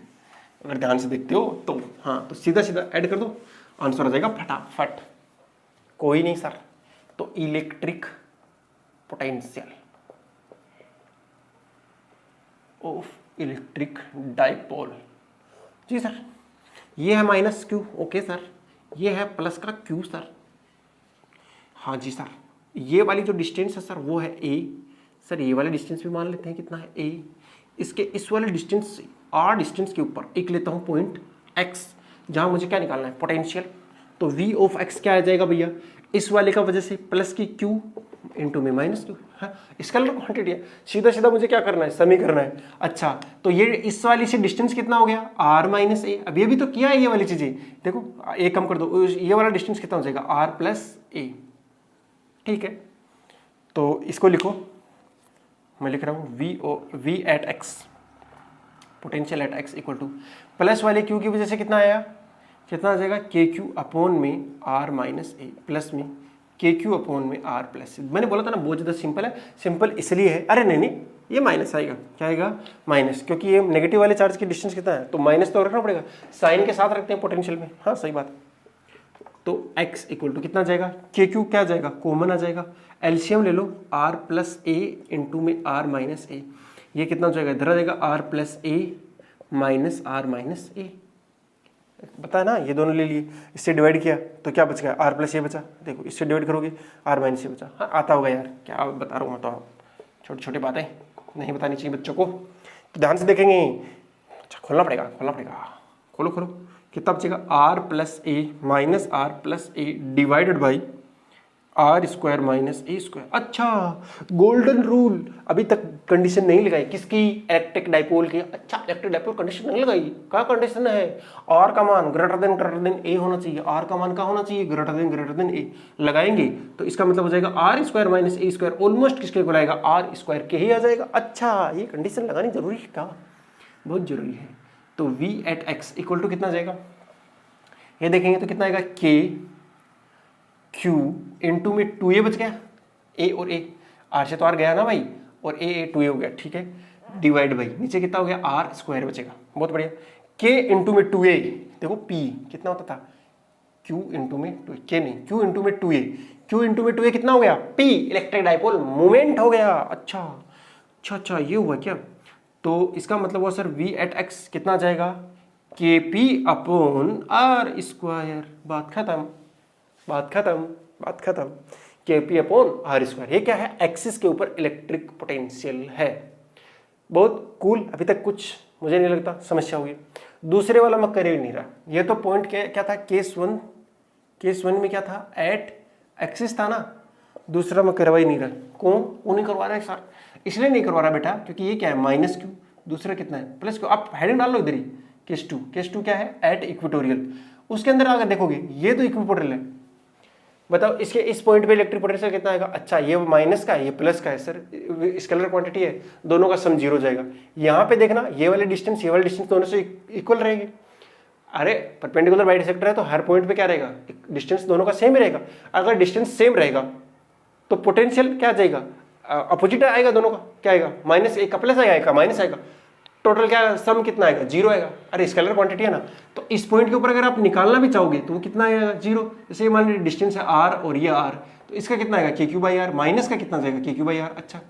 अगर ध्यान से देखते हो तो। हाँ तो सीधा सीधा ऐड कर दो, आंसर आ जाएगा फटाफट। कोई नहीं सर, तो electric potential of electric dipole. जी सर, ये है माइनस क्यू, ओके सर, ये है प्लस का क्यू सर। हाँ जी सर, ये वाली जो डिस्टेंस है सर वो है ए सर, ये वाला डिस्टेंस भी मान लेते हैं कितना है ए। इसके इस वाले डिस्टेंस से आर डिस्टेंस के ऊपर एक लेता हूँ पॉइंट एक्स, जहाँ मुझे क्या निकालना है, पोटेंशियल। तो वी ऑफ एक्स क्या आ जाएगा भैया, इस वाले का वजह से प्लस की क्यू इंटू में माइनस क्यू, है स्केलर क्वांटिटी है। सीधा सीधा मुझे क्या करना है, समी करना है। अच्छा तो ये इस वाली से डिस्टेंस कितना हो गया, आर माइनस ए। अब ये भी तो किया है ये वाली चीजें, देखो ए कम कर दो, ये वाला डिस्टेंस कितना हो जाएगा, आर प्लस ए, ठीक है। तो इसको लिखो, मैं लिख रहा हूँ V at X, potential at X equal to plus वाले क्यू की वजह से कितना आया, कितना आ जाएगा, के क्यू अपॉन में आर माइनस ए प्लस में के क्यू अपॉन में आर प्लस ए। मैंने बोला था ना बहुत ज़्यादा सिंपल है, सिंपल इसलिए है, अरे नहीं ये माइनस आएगा, क्या आएगा माइनस, क्योंकि ये नेगेटिव वाले चार्ज की डिस्टेंस कितना है तो माइनस तो रखना पड़ेगा, साइन के साथ रखते हैं पोटेंशियल में, हाँ सही बात। तो x इक्वल टू कितना जाएगा, के क्यू क्या जाएगा, कॉमन आ जाएगा, एलसीएम ले लो r प्लस ए इंटू में r माइनस ए, ये कितना हो जाएगा, इधर आ जाएगा r plus A minus r minus ए, पता ना, ये दोनों ले लिए, इससे डिवाइड किया तो क्या बच गया, r प्लस ए बचा, देखो इससे डिवाइड करोगे r माइनस ए बचा, हाँ आता होगा यार, क्या बता रहा हूँ मैं तो, छोटी छोटी बातें नहीं बतानी चाहिए बच्चों को, तो ध्यान से देखेंगे। अच्छा खोलना पड़ेगा, खोलो खोलो, कितना बचेगा, r plus A minus R plus A divided by R square minus A square. अच्छा गोल्डन रूल, अभी तक कंडीशन नहीं लगाई किसकी, इलेक्ट्रिक डाइपोल की। अच्छा इलेक्ट्रिक डाइपोल कंडीशन नहीं लगाई, क्या कंडीशन है, आर का मान ग्रेटर देन ए होना चाहिए, आर का मान क्या होना चाहिए, ग्रेटर देन ए। लगाएंगे तो इसका मतलब हो जाएगा R square minus A square almost किसके को लाएगा, आर स्क्वायर के ही आ जाएगा। अच्छा ये कंडीशन लगानी जरूरी है, क्या बहुत जरूरी है। तो v at x equal to कितना जाएगा, ये देखेंगे तो कितना आएगा, k q इंटू में 2a बच गया, a और a, r से तो r गया ना भाई, और a 2a हो गया, ठीक है, डिवाइड बाई नीचे कितना हो गया, r स्क्वायर बचेगा, बहुत बढ़िया। k इंटू में 2a, देखो p कितना होता था, q इंटू में 2a, k नहीं q इंटू में 2a, q इंटू में 2a कितना हो गया, p इलेक्ट्रिक डाइपोल मोमेंट हो गया। अच्छा ये हुआ क्या, तो इसका मतलब हुआ सर v एट x कितना जाएगा, के पी अपॉन आर स्क्वायर, बात खत्म, के पी अपॉन आर स्क्वायर। ये क्या है, एक्सिस के ऊपर इलेक्ट्रिक पोटेंशियल है, बहुत कूल। अभी तक कुछ मुझे नहीं लगता समस्या होगी। दूसरे वाला मैं कर ही नहीं रहा, ये तो पॉइंट क्या था, केस वन में क्या था, एट एक्सिस था ना, दूसरा मैं करवा ही नहीं रहा। वो नहीं करवा रहा है सर, इसलिए नहीं करवा रहा बेटा क्योंकि ये क्या है, माइनस क्यू, दूसरा कितना है प्लस क्यू, आप हेडिंग डाल लो इधर ही, केस टू क्या है, एट इक्वेटोरियल। उसके अंदर अगर देखोगे ये तो इक्वेटोरियल है, बताओ इसके इस पॉइंट पे इलेक्ट्रिक पोटेंशियल कितना आएगा। अच्छा ये माइनस का है, ये प्लस का है सर, स्केलर क्वांटिटी है, दोनों का सम जीरो जाएगा। यहाँ पे देखना ये वाले डिस्टेंस दोनों से इक्वल रहेंगे। अरे परपेंडिकुलर बाइसेक्टर है तो हर पॉइंट पे क्या रहेगा, डिस्टेंस दोनों का सेम रहेगा। अगर डिस्टेंस सेम रहेगा तो पोटेंशियल क्या जाएगा, अपोजिट आएगा दोनों का, क्या आएगा, माइनस, एक का प्लस आएगा, एक का माइनस आएगा, टोटल क्या सम कितना आएगा, जीरो आएगा। अरे स्केलर क्वांटिटी है ना, तो इस पॉइंट के ऊपर अगर आप निकालना भी चाहोगे तो वो कितना आएगा, जीरो। जैसे मान लीजिए डिस्टेंस है आर और ये आर, तो इसका कितना आएगा, K Q by are, minus का कितना जाएगा, के क्यू बाई आर। अच्छा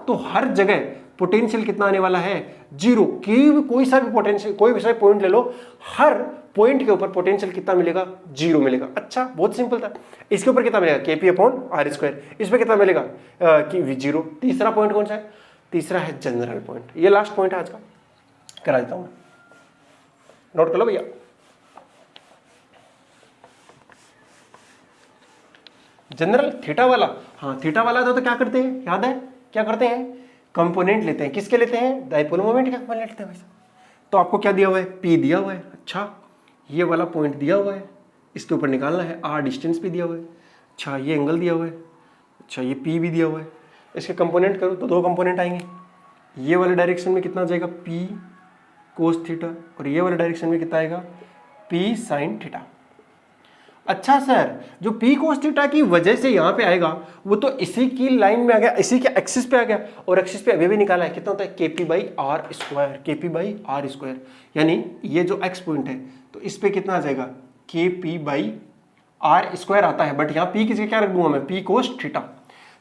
तो हर जगह पोटेंशियल कितना आने वाला है, जीरो। कोई सा भी पोटेंशियल, कोई भी सा पॉइंट ले लो, हर पॉइंट के ऊपर पोटेंशियल कितना मिलेगा, जीरो मिलेगा। अच्छा बहुत सिंपल था। इसके ऊपर कितना मिलेगा, केपी अपॉन आर स्क्वायर, इस पर कितना मिलेगा कि जीरो। तीसरा पॉइंट कौन सा है, तीसरा है जनरल पॉइंट। ये लास्ट पॉइंट है आज का, करा देता हूं, नोट कर लो भैया। जनरल थीटा वाला, हाँ थीटा वाला था तो क्या करते हैं, याद है क्या करते हैं, कंपोनेंट लेते हैं। किसके लेते हैं, डाइपोल मोमेंट का कंपोनेंट लेते हैं भाई साहब। तो आपको क्या दिया हुआ है, पी दिया हुआ है। अच्छा ये वाला पॉइंट दिया हुआ है, इसके ऊपर निकालना है, आर डिस्टेंस भी दिया हुआ है। अच्छा ये एंगल दिया हुआ है, अच्छा ये पी भी दिया हुआ है। इसके कंपोनेंट करो तो दो कंपोनेंट आएंगे, ये वाले डायरेक्शन में कितना जाएगा, पी कोस थीटा, और ये वाले डायरेक्शन में कितना आएगा, पी साइन थीटा। अच्छा सर जो पी कोस थीटा की वजह से यहाँ पे आएगा वो तो इसी की लाइन में आ गया, इसी के एक्सिस पे आ गया, और एक्सिस पे अभी भी निकाला है, कितना होता है, KP by R square, KP by R square. यानी ये जो एक्स पॉइंट है तो इस पे कितना आ जाएगा, केपी बाई आर स्क्वायर आता है, बट यहाँ पी किसके क्या रख दूंगा मैं, पी कोस थीटा।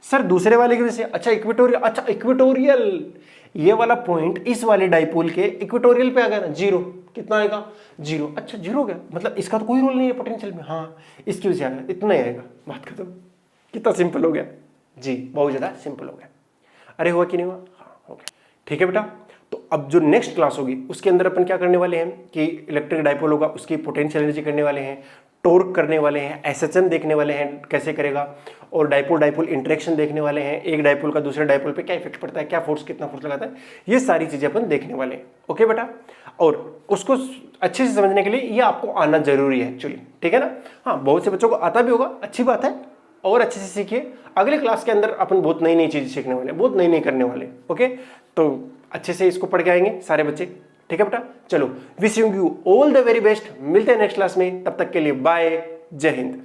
सर दूसरे वाले की वजह से, अच्छा इक्वेटोरियल, अच्छा इक्वेटोरियल, ये वाला पॉइंट इस वाले डाइपोल के इक्वेटोरियल पे आ गया ना, जीरो, कितना आएगा, जीरो। अच्छा जीरो हो गया, मतलब इसका तो कोई रोल नहीं है पोटेंशियल में, हाँ इसकी वजह से आएगा, इतना ही आएगा, बात खत्म। कितना सिंपल हो गया जी, बहुत ज्यादा सिंपल हो गया। अरे हुआ कि नहीं हुआ, हाँ हो गया, ठीक है बेटा। तो अब जो नेक्स्ट क्लास होगी उसके अंदर अपन क्या करने वाले हैं कि इलेक्ट्रिक डाइपोल होगा, उसकी पोटेंशियल एनर्जी करने वाले हैं, टॉर्क करने वाले हैं, एसएचएम देखने वाले हैं कैसे करेगा, और डाइपोल इंटरेक्शन देखने वाले हैं, एक डाइपोल का दूसरे डाइपोल पे क्या इफेक्ट पड़ता है, क्या फोर्स, कितना फोर्स लगाता है, ये सारी चीजें अपन देखने वाले हैं। ओके बेटा, और उसको अच्छे से समझने के लिए ये आपको आना जरूरी है एक्चुअली, ठीक है ना। हाँ बहुत से बच्चों को आता भी होगा, अच्छी बात है, और अच्छे से सीखिए। अगले क्लास के अंदर अपन बहुत नई नई चीजें सीखने वाले, बहुत नई नई करने वाले। ओके तो अच्छे से इसको पढ़ के आएंगे सारे बच्चे, ठीक है बेटा। चलो wishing you all the very best, मिलते हैं नेक्स्ट क्लास में, तब तक के लिए बाय, जय हिंद।